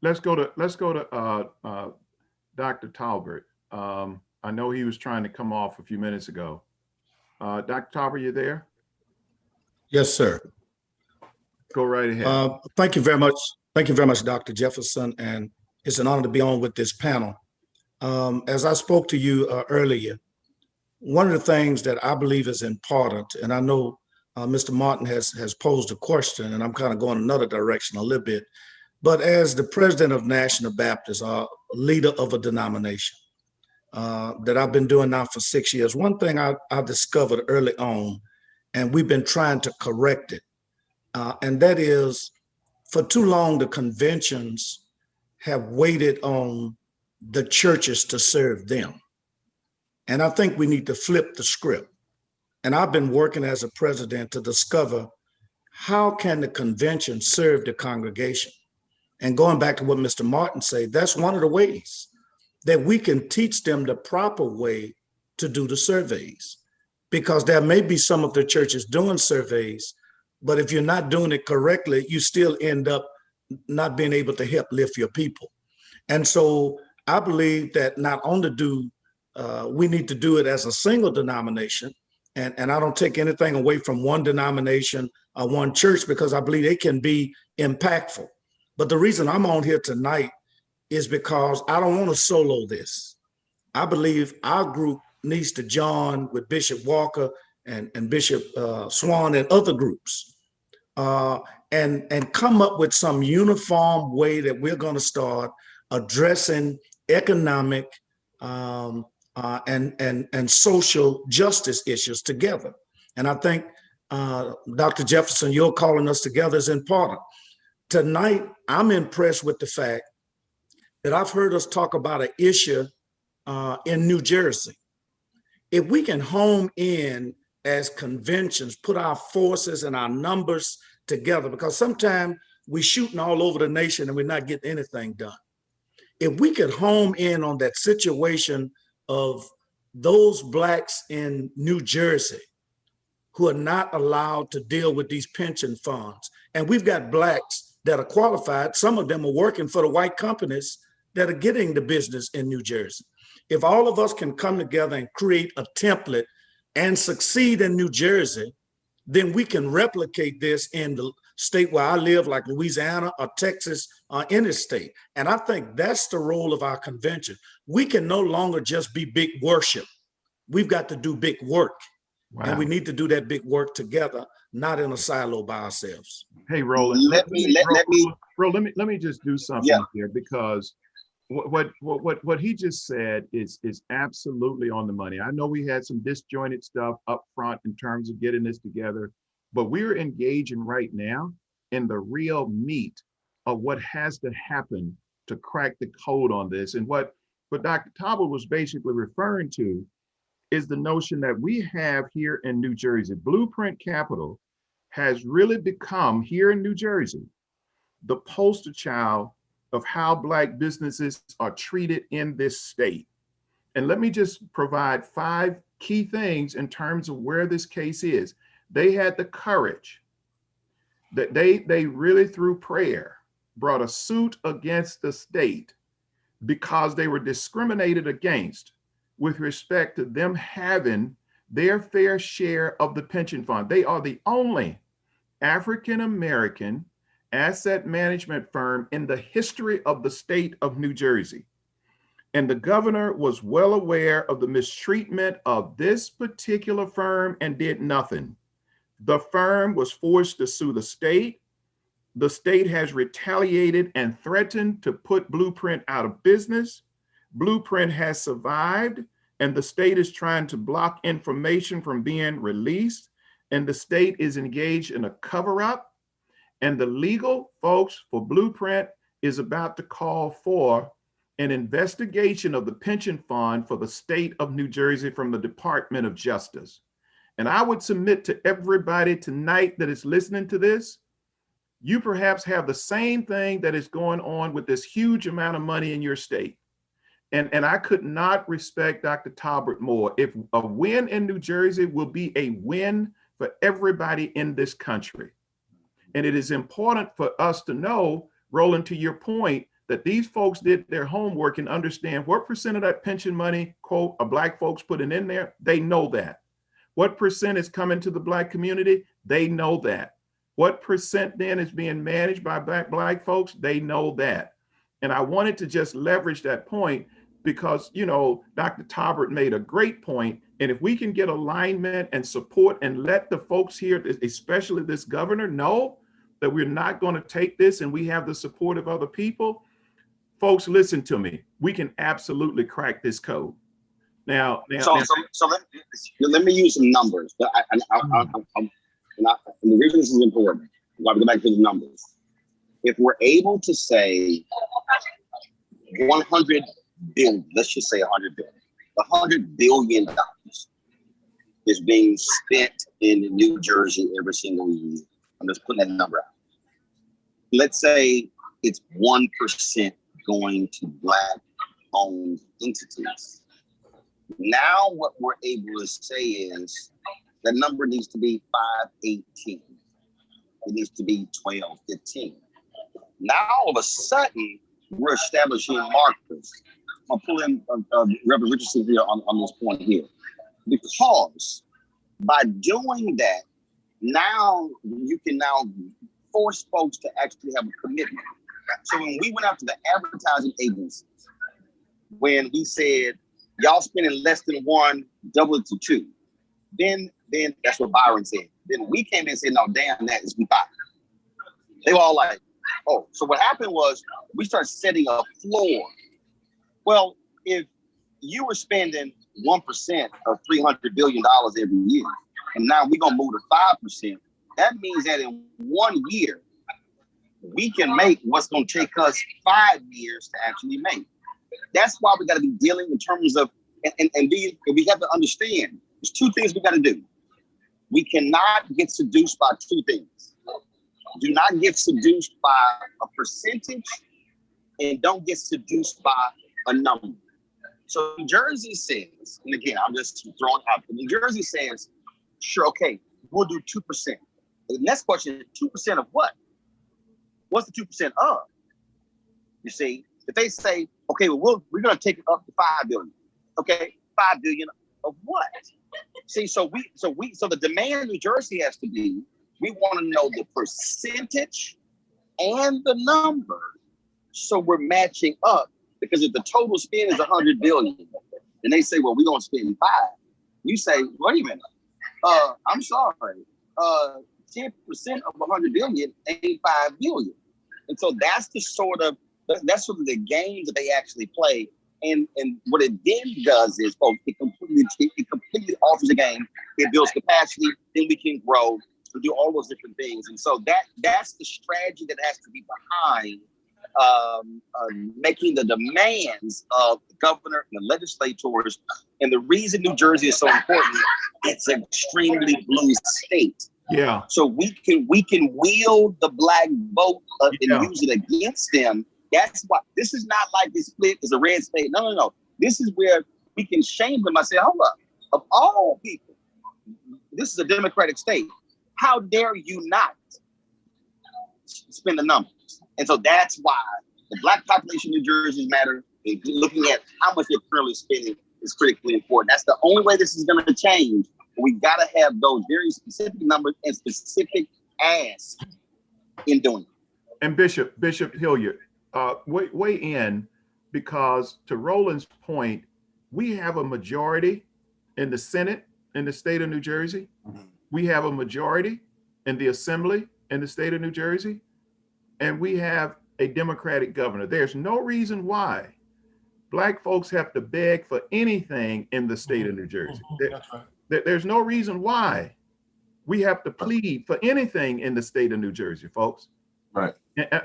Let's go to Dr. Talbert. I know he was trying to come off a few minutes ago. Dr. Talbert, you there? Yes, sir. Go right ahead. Thank you very much. Thank you very much, Dr. Jefferson. And it's an honor to be on with this panel. As I spoke to you earlier, one of the things that I believe is important, and I know Mr. Martin has posed a question, and I'm kind of going another direction a little bit, but as the president of National Baptist, leader of a denomination that I've been doing now for 6 years, one thing I discovered early on, and we've been trying to correct it, and that is, for too long, the conventions have waited on the churches to serve them. And I think we need to flip the script. And I've been working as a president to discover how can the convention serve the congregation? And going back to what Mr. Martin said, that's one of the ways that we can teach them the proper way to do the surveys. Because there may be some of the churches doing surveys, but if you're not doing it correctly, you still end up not being able to help lift your people. And so I believe that not only do we need to do it as a single denomination, and I don't take anything away from one denomination or one church, because I believe they can be impactful. But the reason I'm on here tonight is because I don't want to solo this. I believe our group needs to join with Bishop Walker and Bishop Swan and other groups and come up with some uniform way that we're going to start addressing economic and social justice issues together. And I think, Dr. Jefferson, your calling us together is important. Tonight, I'm impressed with the fact that I've heard us talk about an issue in New Jersey. If we can home in as conventions, put our forces and our numbers together, because sometimes we're shooting all over the nation and we're not getting anything done. If we could home in on that situation of those Blacks in New Jersey who are not allowed to deal with these pension funds, and we've got Blacks that are qualified, some of them are working for the white companies that are getting the business in New Jersey. If all of us can come together and create a template and succeed in New Jersey, then we can replicate this in the state where I live, like Louisiana or Texas or any state. And I think that's the role of our convention. We can no longer just be big worship. We've got to do big work. Wow. And we need to do that big work together, not in a silo by ourselves. Hey, Roland, let me just do something here, because what he just said is absolutely on the money. I know we had some disjointed stuff up front in terms of getting this together, but we're engaging right now in the real meat of what has to happen to crack the code on this. And what Dr. Talbot was basically referring to is the notion that we have here in New Jersey. Blueprint Capital has really become, here in New Jersey, the poster child of how Black businesses are treated in this state. And let me just provide 5 key things in terms of where this case is. They had the courage that they really, through prayer, brought a suit against the state because they were discriminated against with respect to them having their fair share of the pension fund. They are the only African-American asset management firm in the history of the state of New Jersey. And the governor was well aware of the mistreatment of this particular firm and did nothing. The firm was forced to sue the state. The state has retaliated and threatened to put Blueprint out of business. Blueprint has survived, and the state is trying to block information from being released. And the state is engaged in a cover-up. And the legal folks for Blueprint is about to call for an investigation of the pension fund for the state of New Jersey from the Department of Justice. And I would submit to everybody tonight that is listening to this, you perhaps have the same thing that is going on with this huge amount of money in your state. And I could not respect Dr. Talbot more. If a win in New Jersey will be a win for everybody in this country. And it is important for us to know, Roland, to your point, that these folks did their homework and understand what percent of that pension money, quote, are Black folks putting in there. They know that. What percent is coming to the Black community? They know that. What percent then is being managed by Black folks? They know that. And I wanted to just leverage that point because, you know, Dr. Talbot made a great point. And if we can get alignment and support and let the folks here, especially this governor, know that we're not going to take this and we have the support of other people, folks, listen to me. We can absolutely crack this code. Now let me use some numbers. And the reason this is important, why we go back to the numbers. If we're able to say 100 billion, let's just say 100 billion, $100 billion is being spent in New Jersey every single year. I'm just putting that number out. Let's say it's 1% going to Black-owned entities. Now what we're able to say is the number needs to be 518. It needs to be 1215. Now all of a sudden, we're establishing markers. I'll pull in Reverend Richardson here on this point here. Because by doing that, now you can now force folks to actually have a commitment. So when we went out to the advertising agencies, when we said, y'all spending less than 1, double it to 2, then that's what Byron said. Then we came in and said, no, damn, that is we 5. They were all like, oh. So what happened was we started setting a floor. Well, if you were spending 1% of $300 billion every year, and now we're gonna move to 5%, that means that in 1 year, we can make what's gonna take us 5 years to actually make. That's why we gotta be dealing in terms of, and we have to understand, there's two things we gotta do. We cannot get seduced by two things. Do not get seduced by a percentage, and don't get seduced by a number. So New Jersey says, and again, I'm just throwing out, New Jersey says, sure, okay, we'll do 2%. The next question is 2% of what? What's the 2% of? You see, if they say, okay, well, we're going to take it up to 5 billion. Okay, 5 billion of what? See, so the demand New Jersey has to be, we want to know the percentage and the number, so we're matching up. Because if the total spend is 100 billion, and they say, well, we're going to spend 5, you say, wait a minute, I'm sorry, 10% of 100 billion ain't 5 billion. And so that's sort of the games that they actually play. And what it then does is, it completely alters the game. It builds capacity, then we can grow and do all those different things. And so that's the strategy that has to be behind making the demands of the governor and the legislators. And the reason New Jersey is so important, it's an extremely blue state. Yeah. So we can wield the black vote and use it against them. That's why this is not like this split is a red state. No. This is where we can shame them. I say, hold up, of all people, this is a Democratic state. How dare you not spend the numbers? And so that's why the black population in New Jersey matter. Looking at how much they're currently spending is critically important. That's the only way this is going to change. We got to have those very specific numbers and specific asks in doing it. And Bishop Hilliard, weigh in, because to Roland's point, we have a majority in the Senate in the state of New Jersey. We have a majority in the Assembly in the state of New Jersey. And we have a Democratic governor. There's no reason why Black folks have to beg for anything in the state of New Jersey. There's no reason why we have to plead for anything in the state of New Jersey, folks. Right.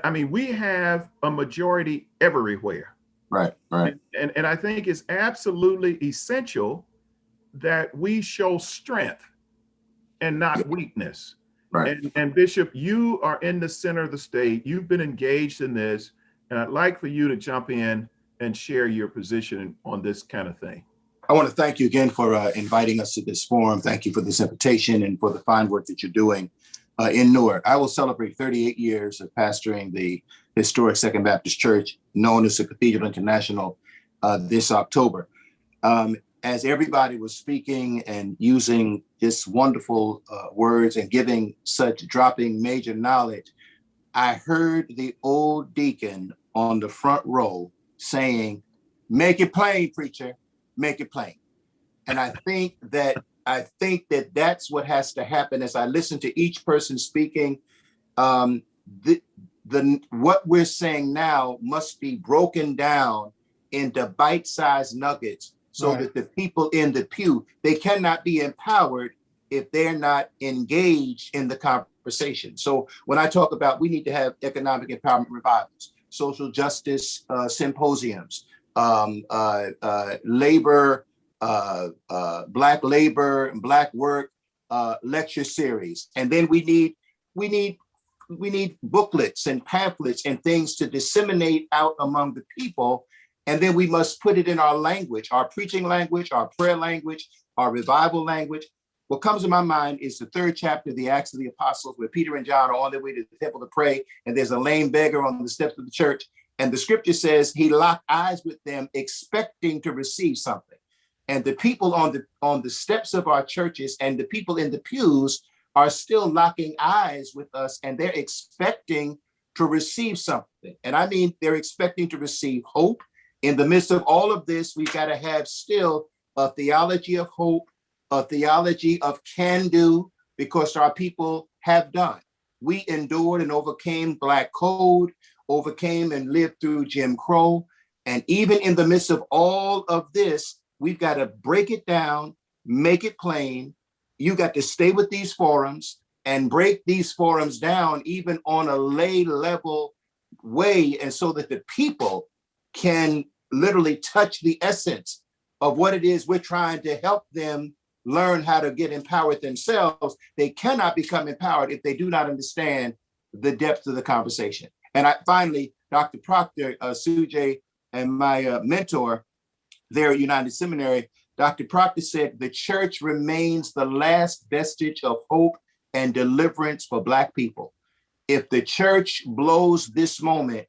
I mean, we have a majority everywhere. Right. And I think it's absolutely essential that we show strength and not weakness. Right. And Bishop, you are in the center of the state. You've been engaged in this, and I'd like for you to jump in and share your position on this kind of thing. I want to thank you again for inviting us to this forum. Thank you for this invitation and for the fine work that you're doing in Newark. I will celebrate 38 years of pastoring the historic Second Baptist Church, known as the Cathedral International, this October. As everybody was speaking and using just wonderful words and dropping major knowledge, I heard the old deacon on the front row saying, "Make it plain, preacher, make it plain." And I think that that's what has to happen. As I listen to each person speaking, what we're saying now must be broken down into bite-sized nuggets, so that the people in the pew, they cannot be empowered if they're not engaged in the conversation. So when I talk about, we need to have economic empowerment revivals, social justice symposiums, labor, Black labor and Black work lecture series. And then we need booklets and pamphlets and things to disseminate out among the people. And then we must put it in our language, our preaching language, our prayer language, our revival language. What comes to my mind is the 3rd chapter of the Acts of the Apostles, where Peter and John are on their way to the temple to pray, and there's a lame beggar on the steps of the church. And the scripture says he locked eyes with them, expecting to receive something. And the people on the steps of our churches and the people in the pews are still locking eyes with us, and they're expecting to receive something. And I mean, they're expecting to receive hope. In the midst of all of this, we've got to have still a theology of hope, a theology of can do, because our people have done. we endured and overcame Black Code, overcame and lived through Jim Crow. And even in the midst of all of this, we've got to break it down, make it plain. You got to stay with these forums and break these forums down even on a lay level way, and so that the people can literally touch the essence of what it is we're trying to help them learn how to get empowered themselves. They cannot become empowered if they do not understand the depth of the conversation. And finally, Dr. Proctor, Sujay, and my mentor there at United Seminary, Dr. Proctor said, the church remains the last vestige of hope and deliverance for Black people. If the church blows this moment,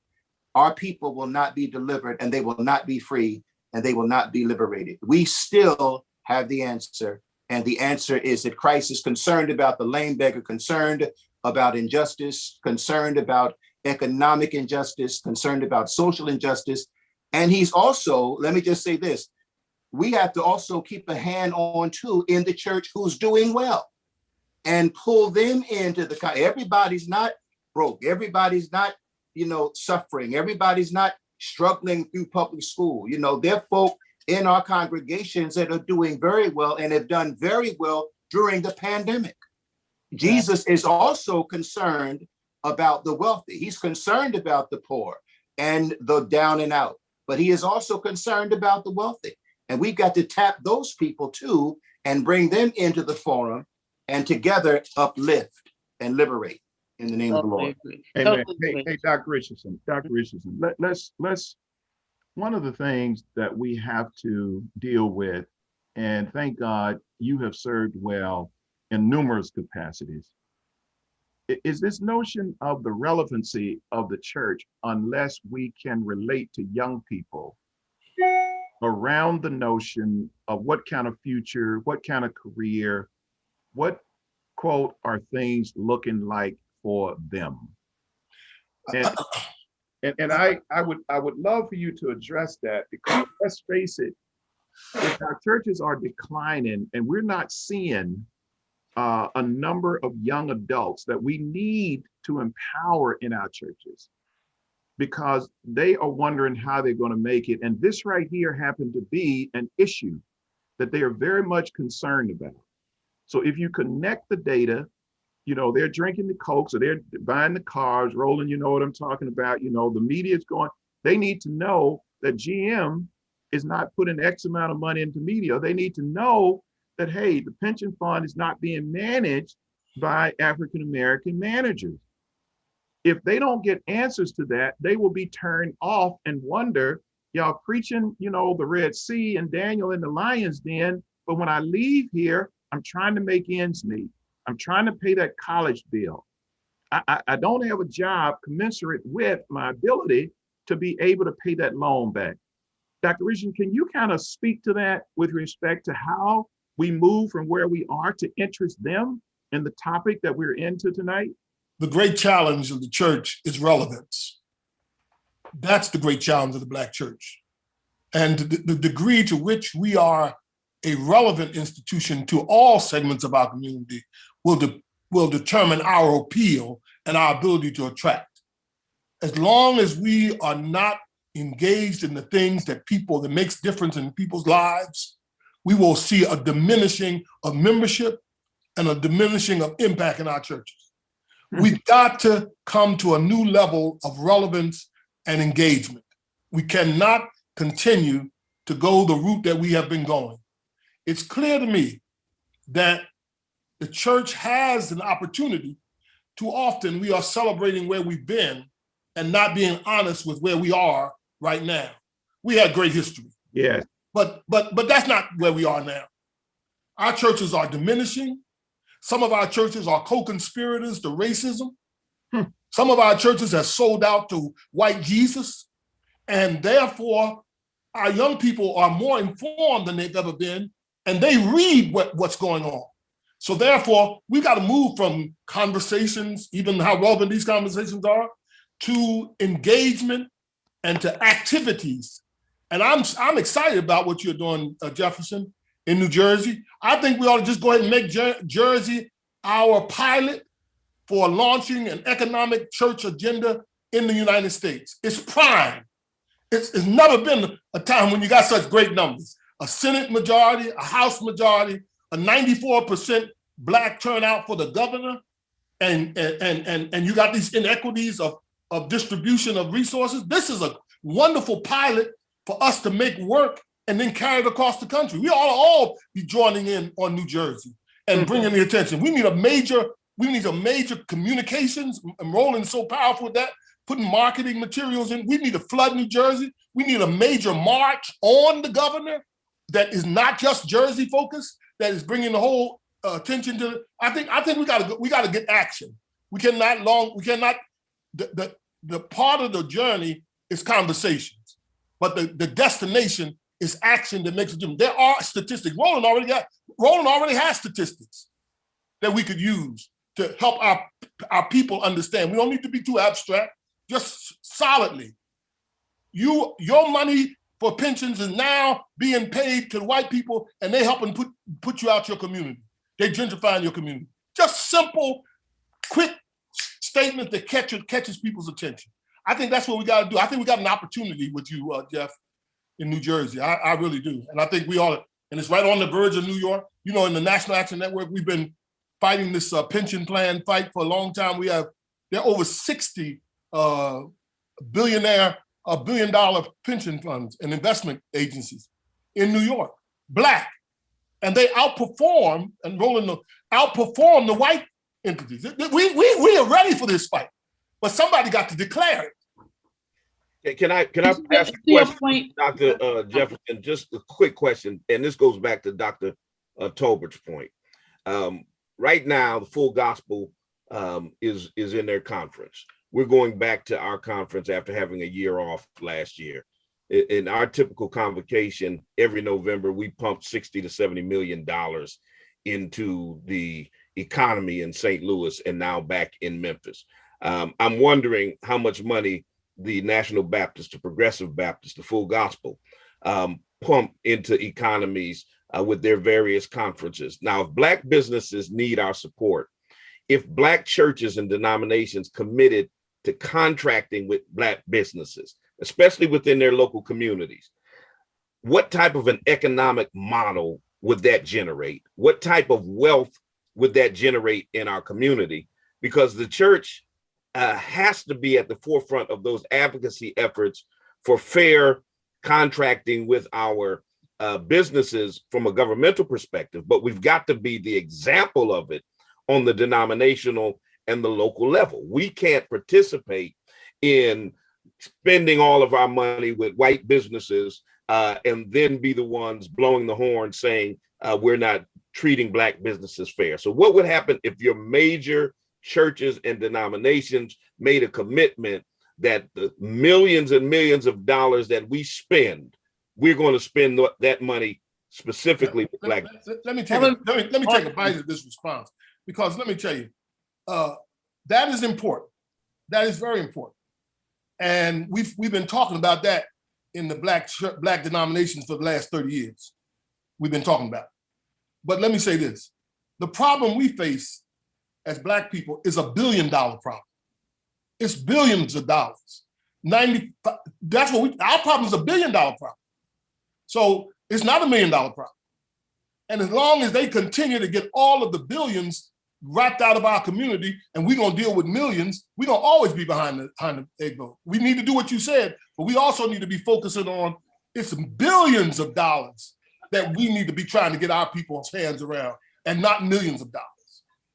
our people will not be delivered, and they will not be free, and they will not be liberated. We still have the answer. And the answer is that Christ is concerned about the lame beggar, concerned about injustice, concerned about economic injustice, concerned about social injustice. And he's also, let me just say this, we have to also keep a hand on too in the church who's doing well and pull them into the, everybody's not broke. Everybody's not, suffering. Everybody's not struggling through public school. There are folk in our congregations that are doing very well and have done very well during the pandemic. Jesus is also concerned about the wealthy. He's concerned about the poor and the down and out, but he is also concerned about the wealthy. And we've got to tap those people too and bring them into the forum and together uplift and liberate in the name of the Lord. Amen. Hey, Dr. Richardson, let's one of the things that we have to deal with, and thank God you have served well in numerous capacities, is this notion of the relevancy of the church unless we can relate to young people around the notion of what kind of future, what kind of career, what, quote, are things looking like for them. And I would love for you to address that, because let's face it, if our churches are declining and we're not seeing a number of young adults that we need to empower in our churches, because they are wondering how they're going to make it. And this right here happened to be an issue that they are very much concerned about. So if you connect the data, they're drinking the Cokes or they're buying the cars, Roland, you know what I'm talking about. The media is going, they need to know that GM is not putting X amount of money into media. They need to know that, hey, the pension fund is not being managed by African-American managers. If they don't get answers to that, they will be turned off and wonder, y'all preaching, the Red Sea and Daniel in the lion's den, but when I leave here, I'm trying to make ends meet. I'm trying to pay that college bill. I don't have a job commensurate with my ability to be able to pay that loan back. Dr. Richardson, can you kind of speak to that with respect to how we move from where we are to interest them in the topic that we're into tonight? The great challenge of the church is relevance. That's the great challenge of the Black church. And the degree to which we are a relevant institution to all segments of our community will determine our appeal and our ability to attract. As long as we are not engaged in the things that makes difference in people's lives, we will see a diminishing of membership and a diminishing of impact in our churches. We've got to come to a new level of relevance and engagement. We cannot continue to go the route that we have been going. It's clear to me that the church has an opportunity. Too often we are celebrating where we've been and not being honest with where we are right now. We had great history. Yes. But that's not where we are now. Our churches are diminishing. Some of our churches are co-conspirators to racism. Some of our churches have sold out to white Jesus. And therefore, our young people are more informed than they've ever been, and they read what's going on. So therefore, we got to move from conversations, even how relevant these conversations are, to engagement and to activities. And I'm excited about what you're doing, Jefferson, in New Jersey. I think we ought to just go ahead and make Jersey our pilot for launching an economic church agenda in the United States. It's prime. It's never been a time when you got such great numbers. A Senate majority, a House majority, a 94% Black turnout for the governor, and you got these inequities of distribution of resources. This is a wonderful pilot for us to make work and then carry it across the country. We ought to all be joining in on New Jersey and bringing the attention. We need a major communications, and Roland's so powerful with that, putting marketing materials in. We need to flood New Jersey. We need a major march on the governor that is not just Jersey focused, that is bringing the whole attention to. I think we got to get action. The part of the journey is conversations, but the destination is action that makes a difference. There are statistics. Roland already has statistics that we could use to help our people understand. We don't need to be too abstract, just solidly. Your money for pensions is now being paid to white people, and they helping put you out your community. They gentrifying your community. Just simple, quick statement that catches people's attention. I think that's what we got to do. I think we got an opportunity with you, Jeff, in New Jersey. I really do. And I think we ought to, and it's right on the verge of New York. You know, in the National Action Network, we've been fighting this pension plan fight for a long time. There are over 60 billion-dollar pension funds and investment agencies in New York, Black. And they outperform the white entities. We are ready for this fight, but somebody got to declare it. Can I ask a question, Dr. Jefferson? Just a quick question, and this goes back to Dr. Tolbert's point. Right now, the Full Gospel is in their conference. We're going back to our conference after having a year off last year. In our typical convocation, every November, we pump $60 to $70 million into the economy in St. Louis and now back in Memphis. I'm wondering how much money the National Baptist, the Progressive Baptist, the Full Gospel pump into economies with their various conferences. Now, if Black businesses need our support, if Black churches and denominations committed to contracting with Black businesses, especially within their local communities, what type of an economic model would that generate? What type of wealth would that generate in our community? Because the church has to be at the forefront of those advocacy efforts for fair contracting with our businesses from a governmental perspective, but we've got to be the example of it on the denominational and the local level. We can't participate in spending all of our money with white businesses and then be the ones blowing the horn saying we're not treating Black businesses fair. So what would happen if your major churches and denominations made a commitment that the millions and millions of dollars that we spend, we're going to spend that money specifically with Black? Let me take a bite of this response, because let me tell you, that is important. That is very important. And we've been talking about that in the Black denominations for the last 30 years. We've been talking about it. But let me say this. The problem we face as Black people is a $1 billion problem. It's billions of dollars. Our problem is a $1 billion problem. So it's not $1 million problem. And as long as they continue to get all of the billions wrapped out of our community and we're gonna deal with millions, we're gonna always be behind the egg boat. We need to do what you said, but we also need to be focusing on it's billions of dollars that we need to be trying to get our people's hands around, and not millions of dollars.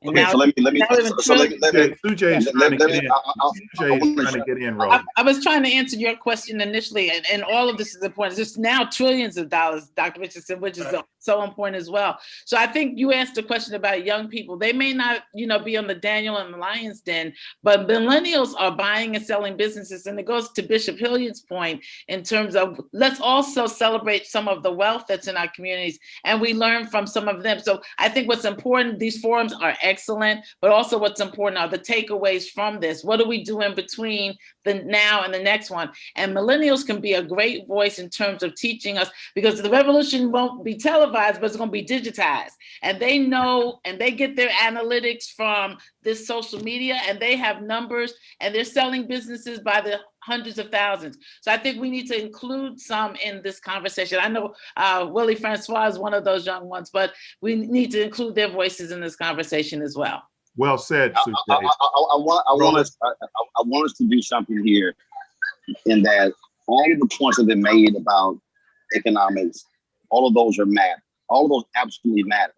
Okay, so let me. Sujay is trying to get in, Roland. I was trying to answer your question initially, and all of this is important. It's now trillions of dollars, Dr. Richardson, which is so important as well. So I think you asked a question about young people. They may not, be on the Daniel and the Lion's Den, but millennials are buying and selling businesses. And it goes to Bishop Hilliard's point in terms of let's also celebrate some of the wealth that's in our communities, and we learn from some of them. So I think what's important, these forums are excellent, but also what's important are the takeaways from this. What do we do in between the now and the next one? And millennials can be a great voice in terms of teaching us, because the revolution won't be televised. localized, but it's going to be digitized. And they know, and they get their analytics from this social media, and they have numbers, and they're selling businesses by the hundreds of thousands. So I think we need to include some in this conversation. I know Willie Francois is one of those young ones, but we need to include their voices in this conversation as well. Well said, I want us to do something here, in that all of the points that have been made about economics, all of those are matter. All of those absolutely matter.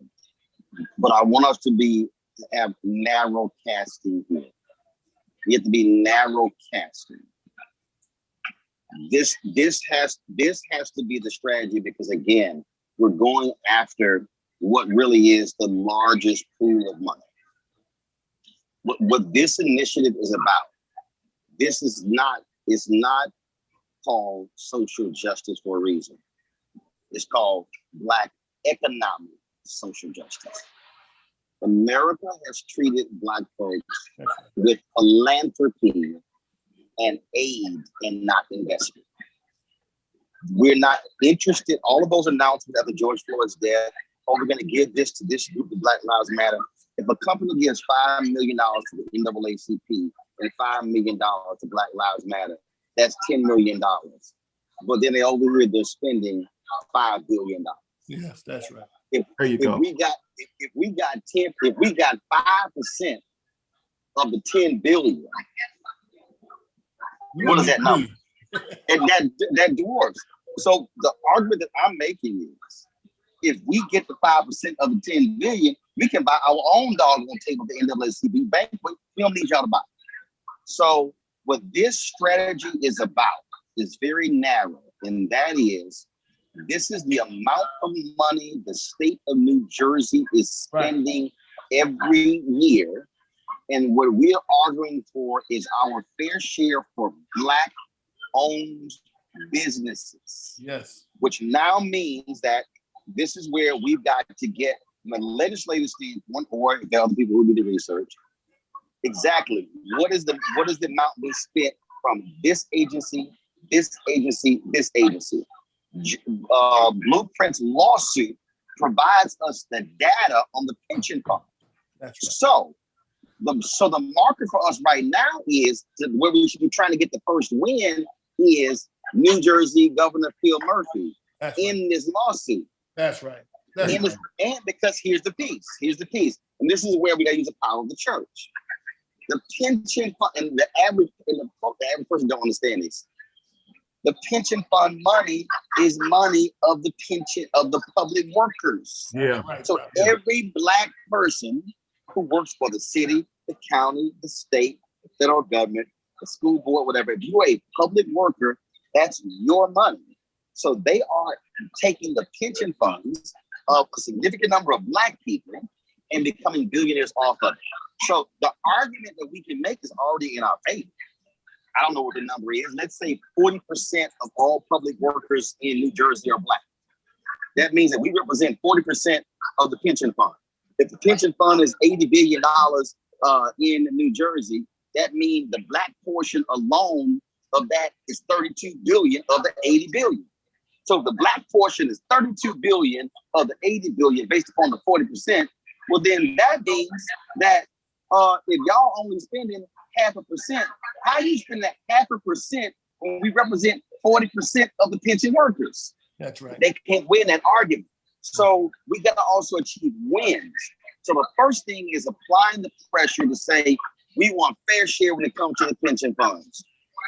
But I want us to have narrow casting here. We have to be narrow casting. This has to be the strategy, because again, we're going after what really is the largest pool of money. What this initiative is about, it's not called social justice for a reason. It's called Black economic social justice. America has treated Black folks with philanthropy and aid and not investment. We're not interested. All of those announcements after George Floyd's death, we're going to give this to this group of Black Lives Matter. If a company gives $5 million to the NAACP and $5 million to Black Lives Matter, that's $10 million. But then they're spending $5 billion. Yes, that's right. If we got 5% of the 10 billion, what is that number? And that dwarfs. So the argument that I'm making is, if we get the 5% of the 10 billion, we can buy our own dog on table at the NAACP banquet. We don't need y'all to buy. So what this strategy is about is very narrow, and that is, this is the amount of money the state of New Jersey is spending every year. And what we're arguing for is our fair share for Black-owned businesses. Yes. Which now means that this is where we've got to get, from a legislative standpoint, or if there are other people who do the research, exactly what is the amount we spent from this agency, this agency, this agency. Blueprint's lawsuit provides us the data on the pension fund. That's right. So the marker for us right now is where we should be trying to get the first win is New Jersey Governor Phil Murphy in this lawsuit. That's right. And because here's the piece, and this is where we got to use the power of the church. The pension fund, and the average person don't understand this. The pension fund money is money of the pension of the public workers. Yeah. So every Black person who works for the city, the county, the state, the federal government, the school board, whatever, if you're a public worker, that's your money. So they are taking the pension funds of a significant number of Black people and becoming billionaires off of it. So the argument that we can make is already in our favor. I don't know what the number is. Let's say 40% of all public workers in New Jersey are Black. That means that we represent 40% of the pension fund. If the pension fund is $80 billion in New Jersey, that means the Black portion alone of that is 32 billion of the 80 billion. So the Black portion is 32 billion of the 80 billion based upon the 40%. Well, then that means that if y'all only spending 0.5%, how you spend that 0.5% when we represent 40% of the pension workers? That's right. They can't win that argument. So we got to also achieve wins. So the first thing is applying the pressure to say we want fair share when it comes to the pension funds,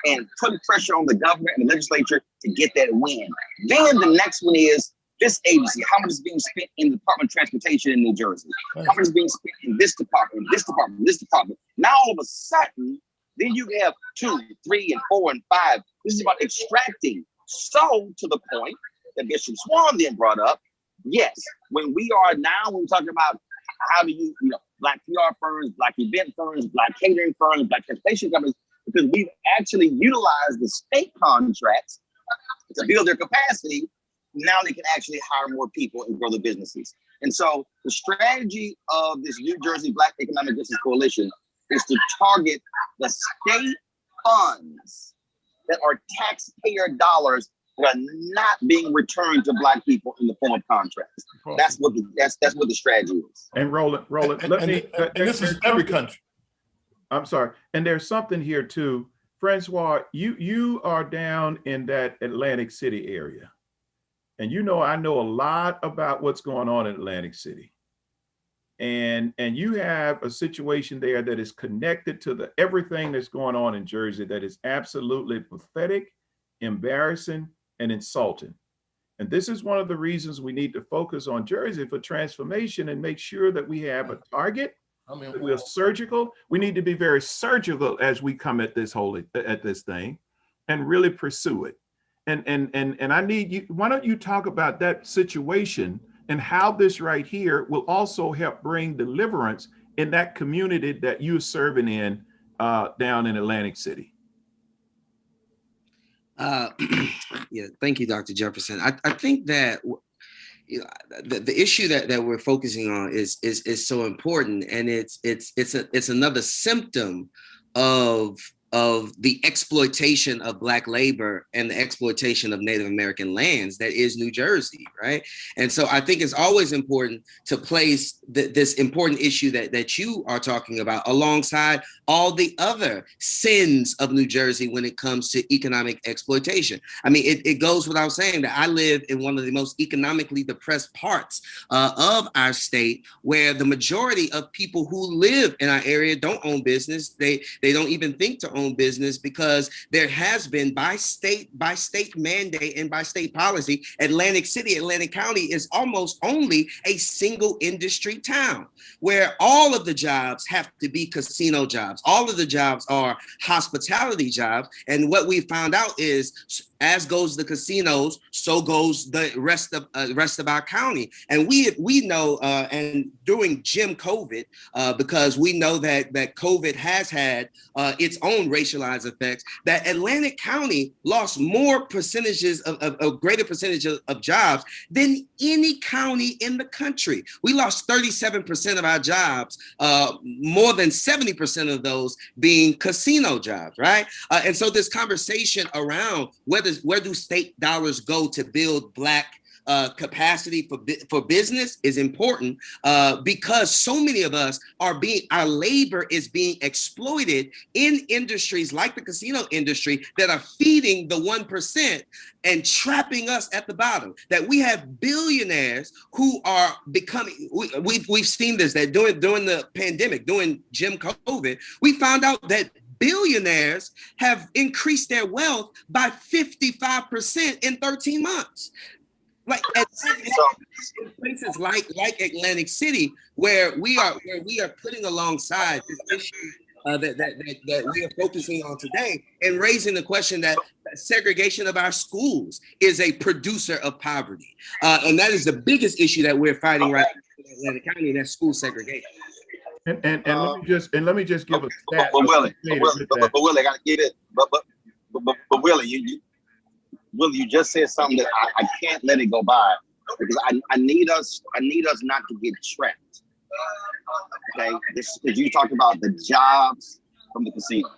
and putting pressure on the government and the legislature to get that win. Then the next one is this agency, how much is being spent in the Department of Transportation in New Jersey? How much is being spent in this department, this department, this department? Now all of a sudden, then you have 2, 3, and 4, and 5. This is about extracting. So to the point that Bishop Swan then brought up, yes, when we're talking about how do you Black PR firms, Black event firms, Black catering firms, Black transportation companies, because we've actually utilized the state contracts to build their capacity. Now they can actually hire more people and grow their businesses. And so the strategy of this New Jersey Black Economic Justice Coalition is to target the state funds that are taxpayer dollars are not being returned to Black people in the form of contracts. That's what the strategy is. And Roland, and this is every country. I'm sorry. And there's something here too. Francois, you are down in that Atlantic City area. And I know a lot about what's going on in Atlantic City. And you have a situation there that is connected to everything that's going on in Jersey that is absolutely pathetic, embarrassing, and insulting. And this is one of the reasons we need to focus on Jersey for transformation and make sure that we have a target. That we're surgical. We need to be very surgical as we come at this thing and really pursue it. And I need you, why don't you talk about that situation and how this right here will also help bring deliverance in that community that you're serving in down in Atlantic City? Yeah, thank you, Dr. Jefferson. I think that the issue that we're focusing on is so important, and it's another symptom of the exploitation of Black labor and the exploitation of Native American lands that is New Jersey, right? And so I think it's always important to place this important issue that you are talking about alongside all the other sins of New Jersey when it comes to economic exploitation. I mean, it goes without saying that I live in one of the most economically depressed parts of our state, where the majority of people who live in our area don't own business. They don't even think to own business, because there has been by state mandate and by state policy, Atlantic County is almost only a single industry town where all of the jobs have to be casino jobs. All of the jobs are hospitality jobs. And what we found out is, as goes the casinos, so goes the rest of our county. And we know, and during COVID, because we know that COVID has had its own racialized effects, that Atlantic County lost more percentages of greater percentage of jobs than any county in the country. We lost 37% of our jobs, more than 70% of those being casino jobs, right? And so this conversation around where do state dollars go to build Black capacity for business is important, because so many of us our labor is being exploited in industries like the casino industry that are feeding the 1% and trapping us at the bottom. That we have billionaires who are becoming, we've seen this, that during the pandemic, during COVID, we found out that billionaires have increased their wealth by 55% in 13 months. Like at places like Atlantic City, where we are putting alongside this issue that we are focusing on today, and raising the question that segregation of our schools is a producer of poverty, and that is the biggest issue that we're fighting right now in Atlantic County, and that's school segregation. And let me just give a stat. But Willie, I gotta get it. But Willie, Willie, you just said something that I can't let it go by, because I need us not to get trapped. Okay, this is, you talked about the jobs from the casino.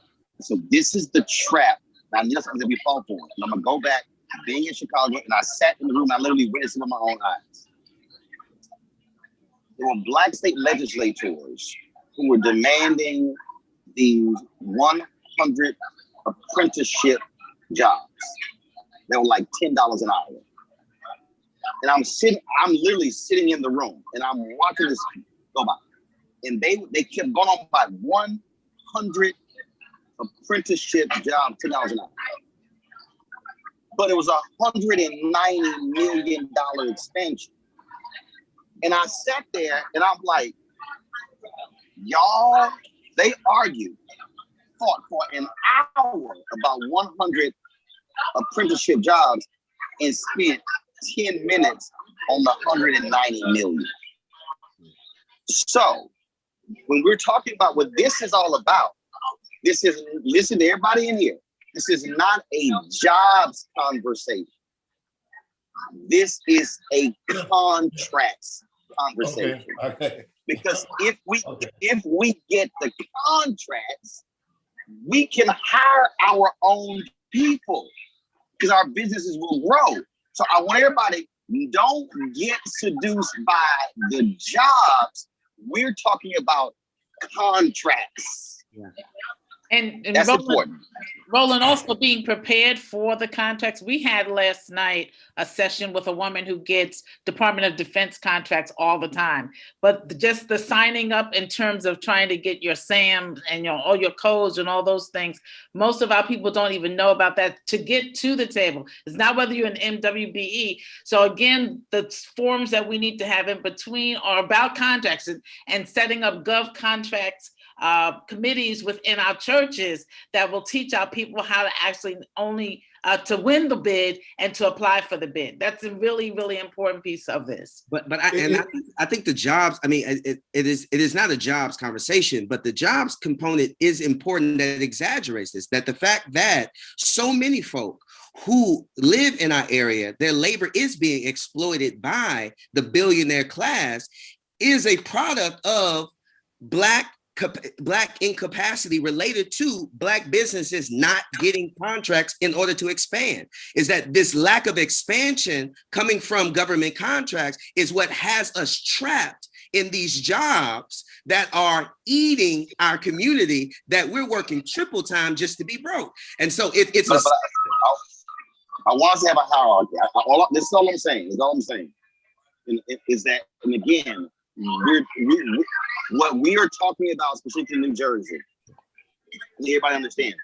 So this is the trap. Now, just that we fall for it. And I'm gonna go back, being in Chicago, and I sat in the room. I literally witnessed it with my own eyes. There were Black state legislators who were demanding these 100 apprenticeship jobs. They were like $10 an hour. And I'm literally sitting in the room, and I'm watching this go by. And they kept going on by 100 apprenticeship jobs, $10 an hour. But it was $190 million expansion. And I sat there and I'm like, y'all, they fought for an hour about 100 apprenticeship jobs and spent 10 minutes on the 190 million. So when we're talking about what this is all about, listen to everybody in here, this is not a jobs conversation. This is a contracts conversation. Okay. Because if we get the contracts, we can hire our own people. because our businesses will grow. So I want everybody, don't get seduced by the jobs. We're talking about contracts. Yeah. And that's important. Roland, also being prepared for the contracts. We had last night a session with a woman who gets Department of Defense contracts all the time. But just the signing up in terms of trying to get your SAM and all your codes and all those things, most of our people don't even know about that to get to the table. It's not whether you're an MWBE. So again, the forms that we need to have in between are about contracts and setting up gov contracts committees within our churches that will teach our people how to actually only to win the bid and to apply for the bid. That's a really, really important piece of this. I think the jobs, I mean, it is not a jobs conversation, but the jobs component is important. That exaggerates this, that the fact that so many folk who live in our area, their labor is being exploited by the billionaire class is a product of Black incapacity related to Black businesses not getting contracts in order to expand. Is that this lack of expansion coming from government contracts is what has us trapped in these jobs that are eating our community, that we're working triple time just to be broke. And so it's I want us to have a hierarchy. This is all I'm saying. Is all I'm saying. Is that, and again, what we are talking about, specifically in New Jersey, everybody understand,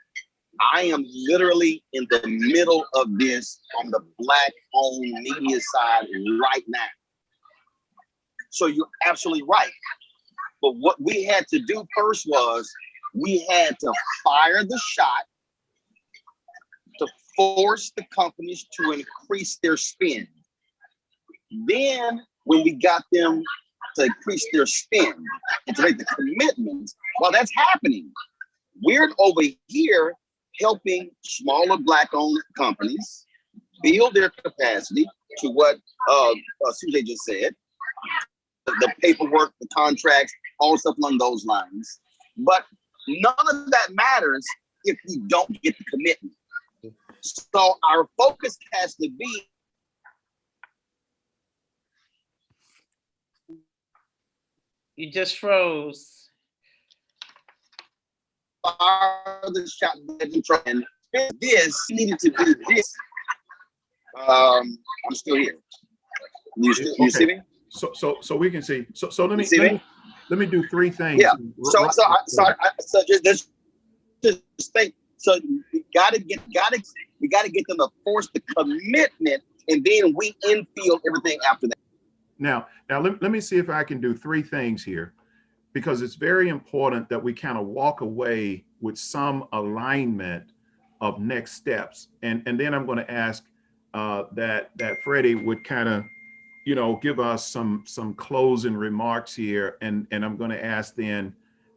I am literally in the middle of this on the Black-owned media side right now. So you're absolutely right. But what we had to do first was we had to fire the shot to force the companies to increase their spend. Then when we got them to increase their spend and to make the commitments, well, that's happening. We're over here helping smaller Black-owned companies build their capacity to what Suzanne just said, the paperwork, the contracts, all stuff along those lines. But none of that matters if you don't get the commitment. So our focus has to be You just froze. This needed to do this. I'm still here. You see me? So we can see. So let me do three things. Yeah. So just think. So we gotta get them to force the commitment, and then we infield everything after that. Now let me see if I can do three things here, because it's very important that we kind of walk away with some alignment of next steps. And then I'm going to ask that Freddie would kind of, give us some closing remarks here. And I'm going to ask then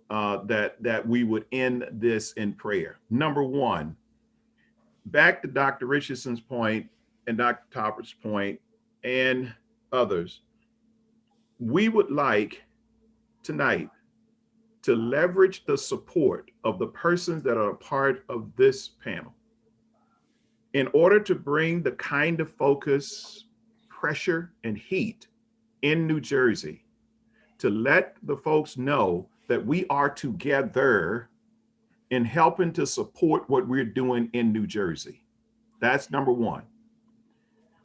that we would end this in prayer. Number one, back to Dr. Richardson's point and Dr. Topper's point and others, we would like tonight to leverage the support of the persons that are a part of this panel in order to bring the kind of focus, pressure, and heat in New Jersey to let the folks know that we are together in helping to support what we're doing in New Jersey. That's number one.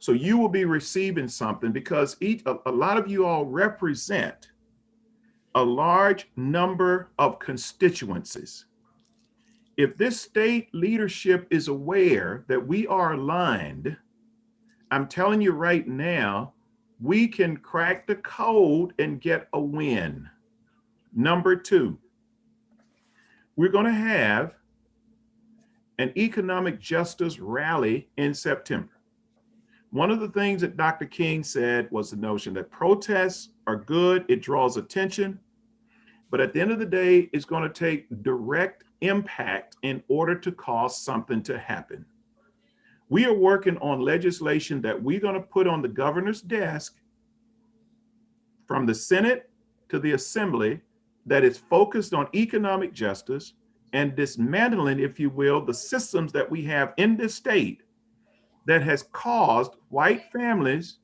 So you will be receiving something because a lot of you all represent a large number of constituencies. If this state leadership is aware that we are aligned, I'm telling you right now, we can crack the code and get a win. Number two, we're going to have an economic justice rally in September. One of the things that Dr. King said was the notion that protests are good, it draws attention, but at the end of the day, it's going to take direct impact in order to cause something to happen. We are working on legislation that we're going to put on the governor's desk from the Senate to the Assembly that is focused on economic justice and dismantling, if you will, the systems that we have in this state that has caused white families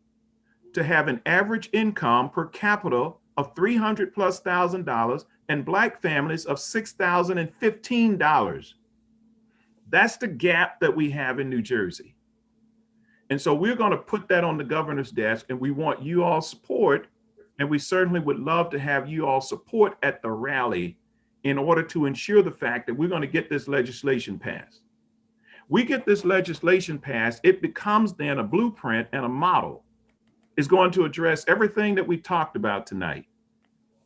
to have an average income per capita of $300,000+ and black families of $6,015. That's the gap that we have in New Jersey. And so we're going to put that on the governor's desk, and we want you all support. And we certainly would love to have you all support at the rally in order to ensure the fact that we're going to get this legislation passed. We get this legislation passed, it becomes then a blueprint and a model. It's going to address everything that we talked about tonight.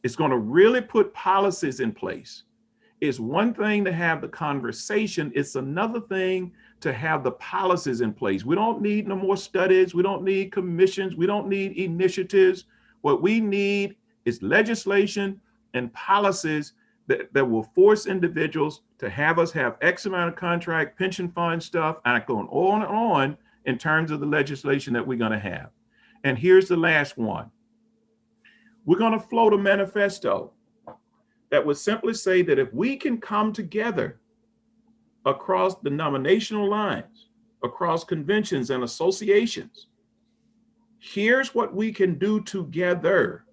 It's going to really put policies in place. It's one thing to have the conversation. It's another thing to have the policies in place. We don't need no more studies. We don't need commissions. We don't need initiatives. What we need is legislation and policies that will force individuals to have us have X amount of contract, pension fund stuff, and going on and on in terms of the legislation that we're going to have. And here's the last one. We're going to float a manifesto that would simply say that if we can come together across denominational lines, across conventions and associations, here's what we can do together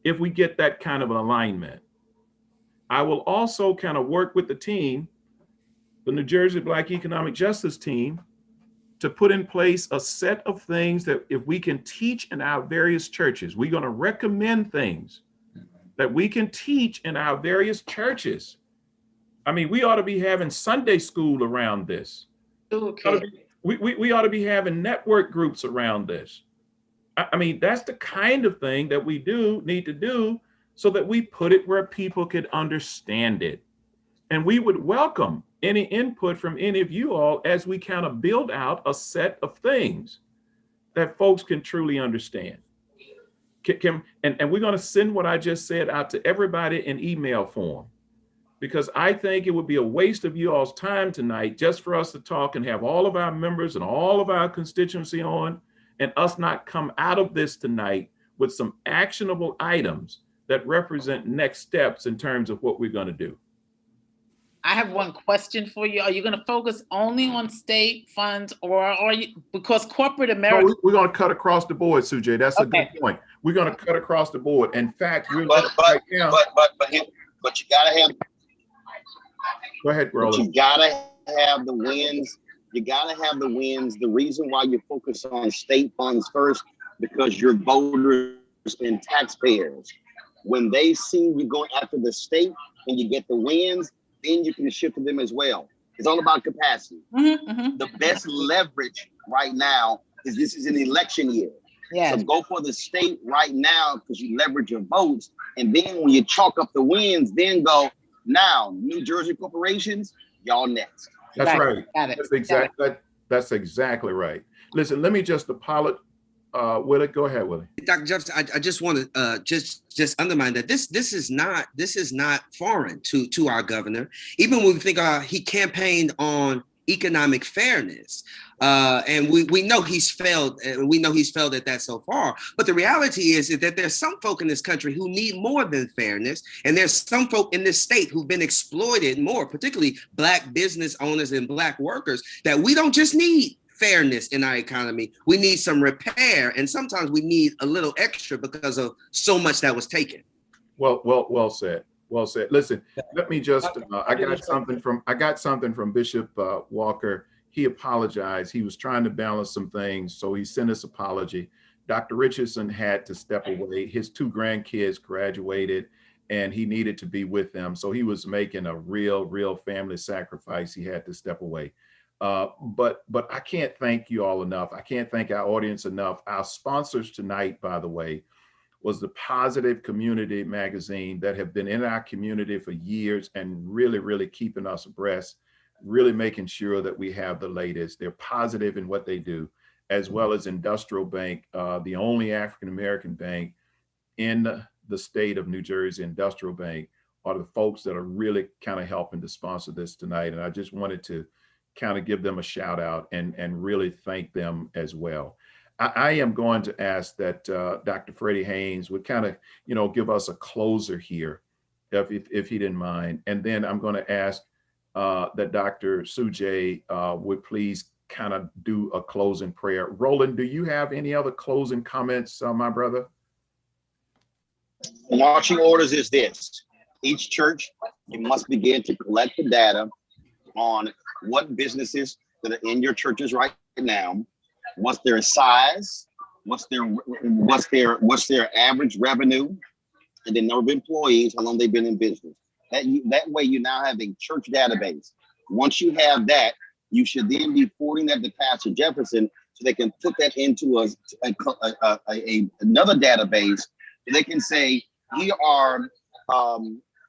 if we get that kind of an alignment. I will also kind of work with the team, the New Jersey Black Economic Justice team, to put in place a set of things that if we can teach in our various churches, we're going to recommend things that we can teach in our various churches. I mean, we ought to be having Sunday school around this. Okay. We ought to be having network groups around this. I mean, that's the kind of thing that we need to do so that we put it where people could understand it. And we would welcome any input from any of you all as we kind of build out a set of things that folks can truly understand. And we're going to send what I just said out to everybody in email form, because I think it would be a waste of you all's time tonight just for us to talk and have all of our members and all of our constituency on, and us not come out of this tonight with some actionable items that represent next steps in terms of what we're going to do. I have one question for you. Are you going to focus only on state funds, or are you, because corporate America? No, we're going to cut across the board, Sujay. That's a good point. We're going to cut across the board. In fact, we're but you gotta have. Go ahead, Roland. But you gotta have the wins. You gotta have the wins. The reason why you focus on state funds first, because your voters and taxpayers, when they see you go after the state and you get the wins, then you can shift to them as well. It's all about capacity. The best leverage right now is this is an election year. Yes. So go for the state right now because you leverage your votes. And then when you chalk up the wins, then go, now, New Jersey corporations, y'all next. That's right. Got it. That's exactly right. Listen, let me just apologize. Willie, go ahead, Willie. Dr. Jefferson, I just want to just undermine that this is not foreign to our governor. Even when we think he campaigned on economic fairness, and we know he's failed. We know he's failed at that so far. But the reality is that there's some folk in this country who need more than fairness, and there's some folk in this state who've been exploited more, particularly Black business owners and Black workers, that we don't just need fairness in our economy. We need some repair, and sometimes we need a little extra because of so much that was taken. Well said. Well said. Listen, let me just. I got something from Bishop Walker. He apologized. He was trying to balance some things, so he sent us apology. Dr. Richardson had to step away. His 2 grandkids graduated, and he needed to be with them. So he was making a real family sacrifice. He had to step away. But I can't thank you all enough. I can't thank our audience enough. Our sponsors tonight, by the way, was the Positive Community magazine that have been in our community for years and really keeping us abreast, really making sure that we have the latest. They're positive in what they do, as well as Industrial Bank, the only African-American bank in the state of New Jersey. Industrial Bank are the folks that are really kind of helping to sponsor this tonight. And I just wanted to kind of give them a shout out and really thank them as well. I am going to ask that Dr. Freddie Haynes would kind of, give us a closer here, if he didn't mind. And then I'm going to ask that Dr. Sujay would please kind of do a closing prayer. Roland, do you have any other closing comments, my brother? Marching orders is this. Each church, you must begin to collect the data on what businesses that are in your churches right now, what's their size, what's their average revenue, and the number of employees, how long they've been in business. That way you now have a church database. Once you have that, you should then be forwarding that to Pastor Jefferson so they can put that into another database. So they can say, here are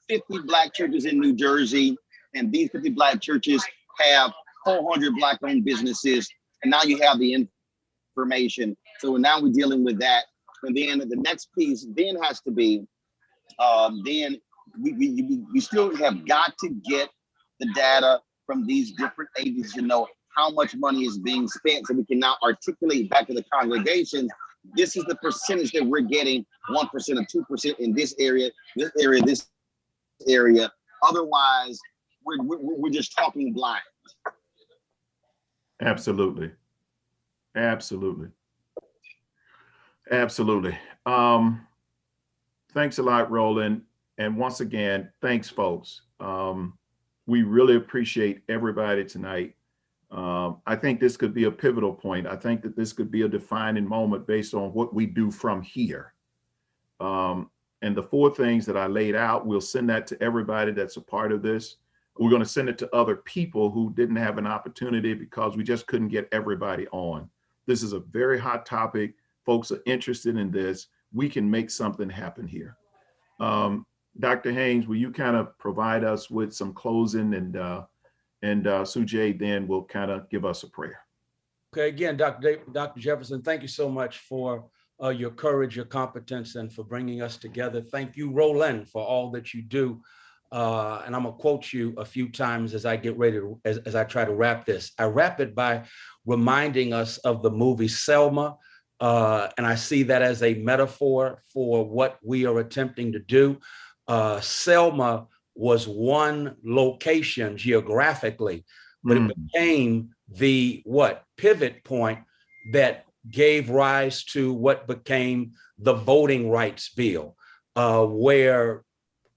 50 Black churches in New Jersey, and these 50 Black churches have 400 Black-owned businesses, and now you have the information. So now we're dealing with that. And then the next piece then has to be, then we still have got to get the data from these different agencies to know how much money is being spent, so we can now articulate back to the congregations, this is the percentage that we're getting, 1% or 2% in this area, this area. Otherwise, we're just talking blind. Absolutely. Absolutely. Absolutely. Thanks a lot, Roland. And once again, thanks, folks. We really appreciate everybody tonight. I think this could be a pivotal point. I think that this could be a defining moment based on what we do from here. And the 4 things that I laid out, we'll send that to everybody that's a part of this. We're going to send it to other people who didn't have an opportunity because we just couldn't get everybody on. This is a very hot topic. Folks are interested in this. We can make something happen here. Dr. Haynes, will you kind of provide us with some closing, and Sujay then will kind of give us a prayer. Okay, again, Dr. Jefferson, thank you so much for your courage, your competence, and for bringing us together. Thank you, Roland, for all that you do. And I'm gonna quote you a few times as I get ready to, as I try to wrap this. I wrap it by reminding us of the movie Selma. And I see that as a metaphor for what we are attempting to do. Selma was one location geographically, but it became the pivot point that gave rise to what became the Voting Rights Bill, where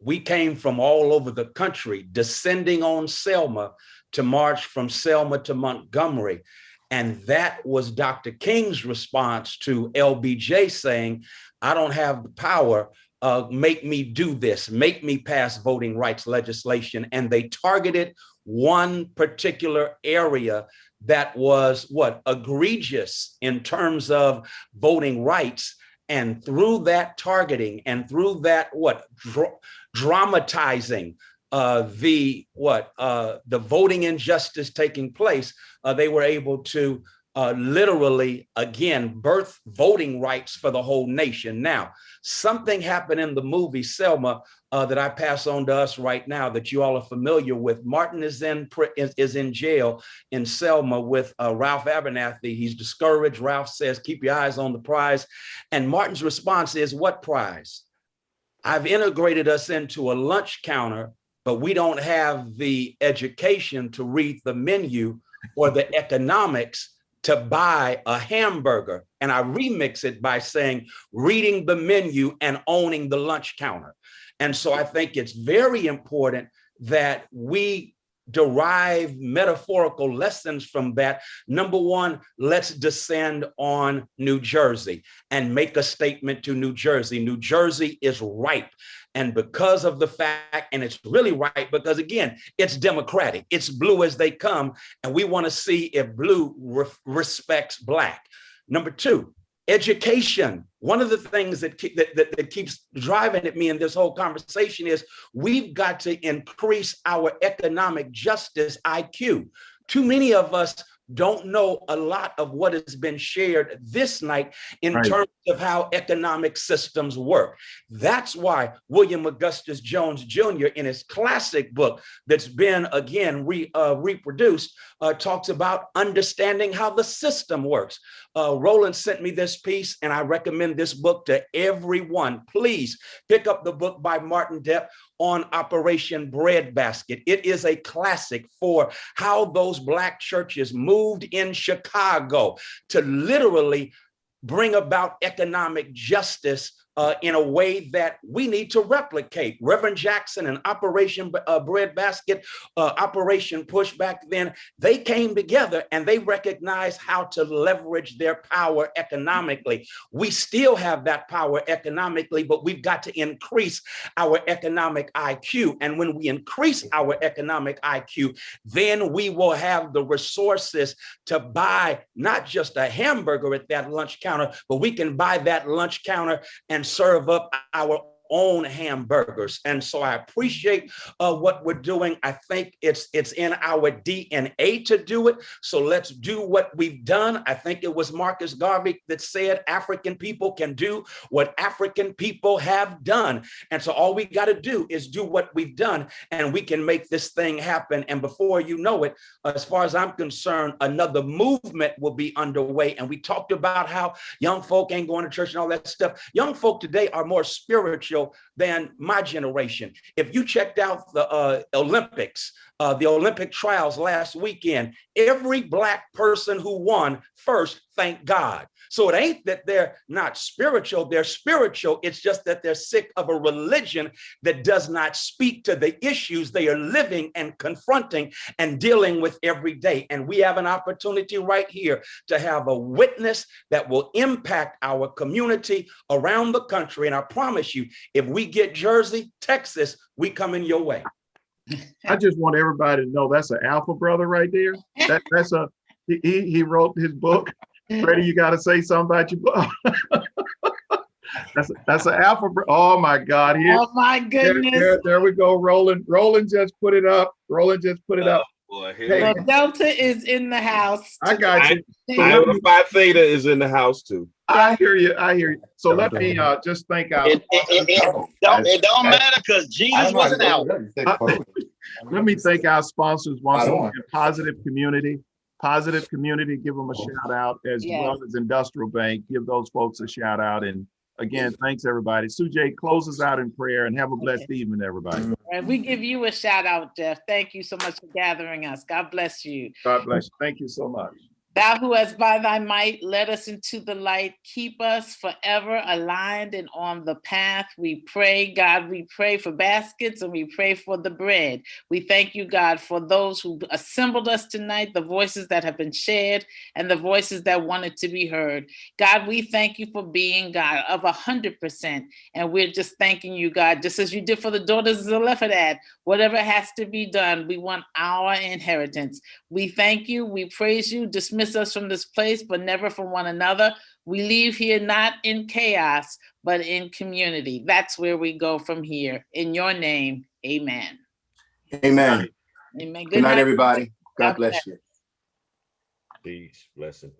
we came from all over the country, descending on Selma to march from Selma to Montgomery. And that was Dr. King's response to LBJ saying, I don't have the power, make me do this, make me pass voting rights legislation. And they targeted one particular area that was egregious in terms of voting rights. And through that targeting and through that dramatizing the voting injustice taking place, they were able to literally, again, birth voting rights for the whole nation. Now, something happened in the movie Selma that I pass on to us right now that you all are familiar with. Martin is in jail in Selma with Ralph Abernathy. He's discouraged. Ralph says, keep your eyes on the prize. And Martin's response is, what prize? I've integrated us into a lunch counter, but we don't have the education to read the menu or the economics to buy a hamburger. And I remix it by saying, reading the menu and owning the lunch counter. And so I think it's very important that we derive metaphorical lessons from that. Number one, let's descend on New Jersey and make a statement to New Jersey. New Jersey is ripe. And because of the fact, and it's really right, because again, it's democratic, it's blue as they come, and we want to see if blue respects Black. Number two, education. One of the things that keeps driving at me in this whole conversation is we've got to increase our economic justice IQ. Too many of us don't know a lot of what has been shared this night in terms of how economic systems work. That's why William Augustus Jones Jr. in his classic book that's been again reproduced talks about understanding how the system works. Roland sent me this piece and I recommend this book to everyone. Please pick up the book by Martin Depp, on Operation Breadbasket. It is a classic for how those Black churches moved in Chicago to literally bring about economic justice in a way that we need to replicate. Reverend Jackson and Operation Breadbasket, Operation Push back then, they came together and they recognized how to leverage their power economically. We still have that power economically, but we've got to increase our economic IQ. And when we increase our economic IQ, then we will have the resources to buy not just a hamburger at that lunch counter, but we can buy that lunch counter and serve up our own hamburgers. And so I appreciate what we're doing. I think it's in our DNA to do it. So let's do what we've done. I think it was Marcus Garvey that said African people can do what African people have done. And so all we got to do is do what we've done, and we can make this thing happen. And before you know it, as far as I'm concerned, another movement will be underway. And we talked about how young folk ain't going to church and all that stuff. Young folk today are more spiritual than my generation. If you checked out the Olympics, the Olympic trials last weekend, every Black person who won first thanked God. So it ain't that they're not spiritual, they're spiritual. It's just that they're sick of a religion that does not speak to the issues they are living and confronting and dealing with every day. And we have an opportunity right here to have a witness that will impact our community around the country. And I promise you, if we get Jersey, Texas, we coming your way. I just want everybody to know that's an alpha brother right there. That's a he wrote his book. Freddie, you got to say something about your book. that's an alpha. Oh my God! Here, oh my goodness! There we go. Roland just put it up. Boy, hey, Delta is in the house. I got you. So Phi Theta is in the house too. I hear you. So let me just thank our. It don't matter because Jesus wasn't out. Let me thank our sponsors once again. Positive Community. Give them a shout out, as well as Industrial Bank. Give those folks a shout out. And again, thanks everybody. Sujay, close us out in prayer and have a blessed evening, everybody. All right, we give you a shout out, Jeff. Thank you so much for gathering us. God bless you. God bless you. Thank you so much. Thou who hast by thy might led us into the light, keep us forever aligned and on the path. We pray, God, we pray for baskets and we pray for the bread. We thank you, God, for those who assembled us tonight, the voices that have been shared and the voices that wanted to be heard. God, we thank you for being God of 100%. And we're just thanking you, God, just as you did for the daughters of Zelophehad. Whatever has to be done, we want our inheritance. We thank you, we praise you, dismiss us from this place, but never from one another. We leave here not in chaos, but in community. That's where we go from here. In your name, amen. Amen. Amen. Good night, everybody. God bless you. Peace, blessings.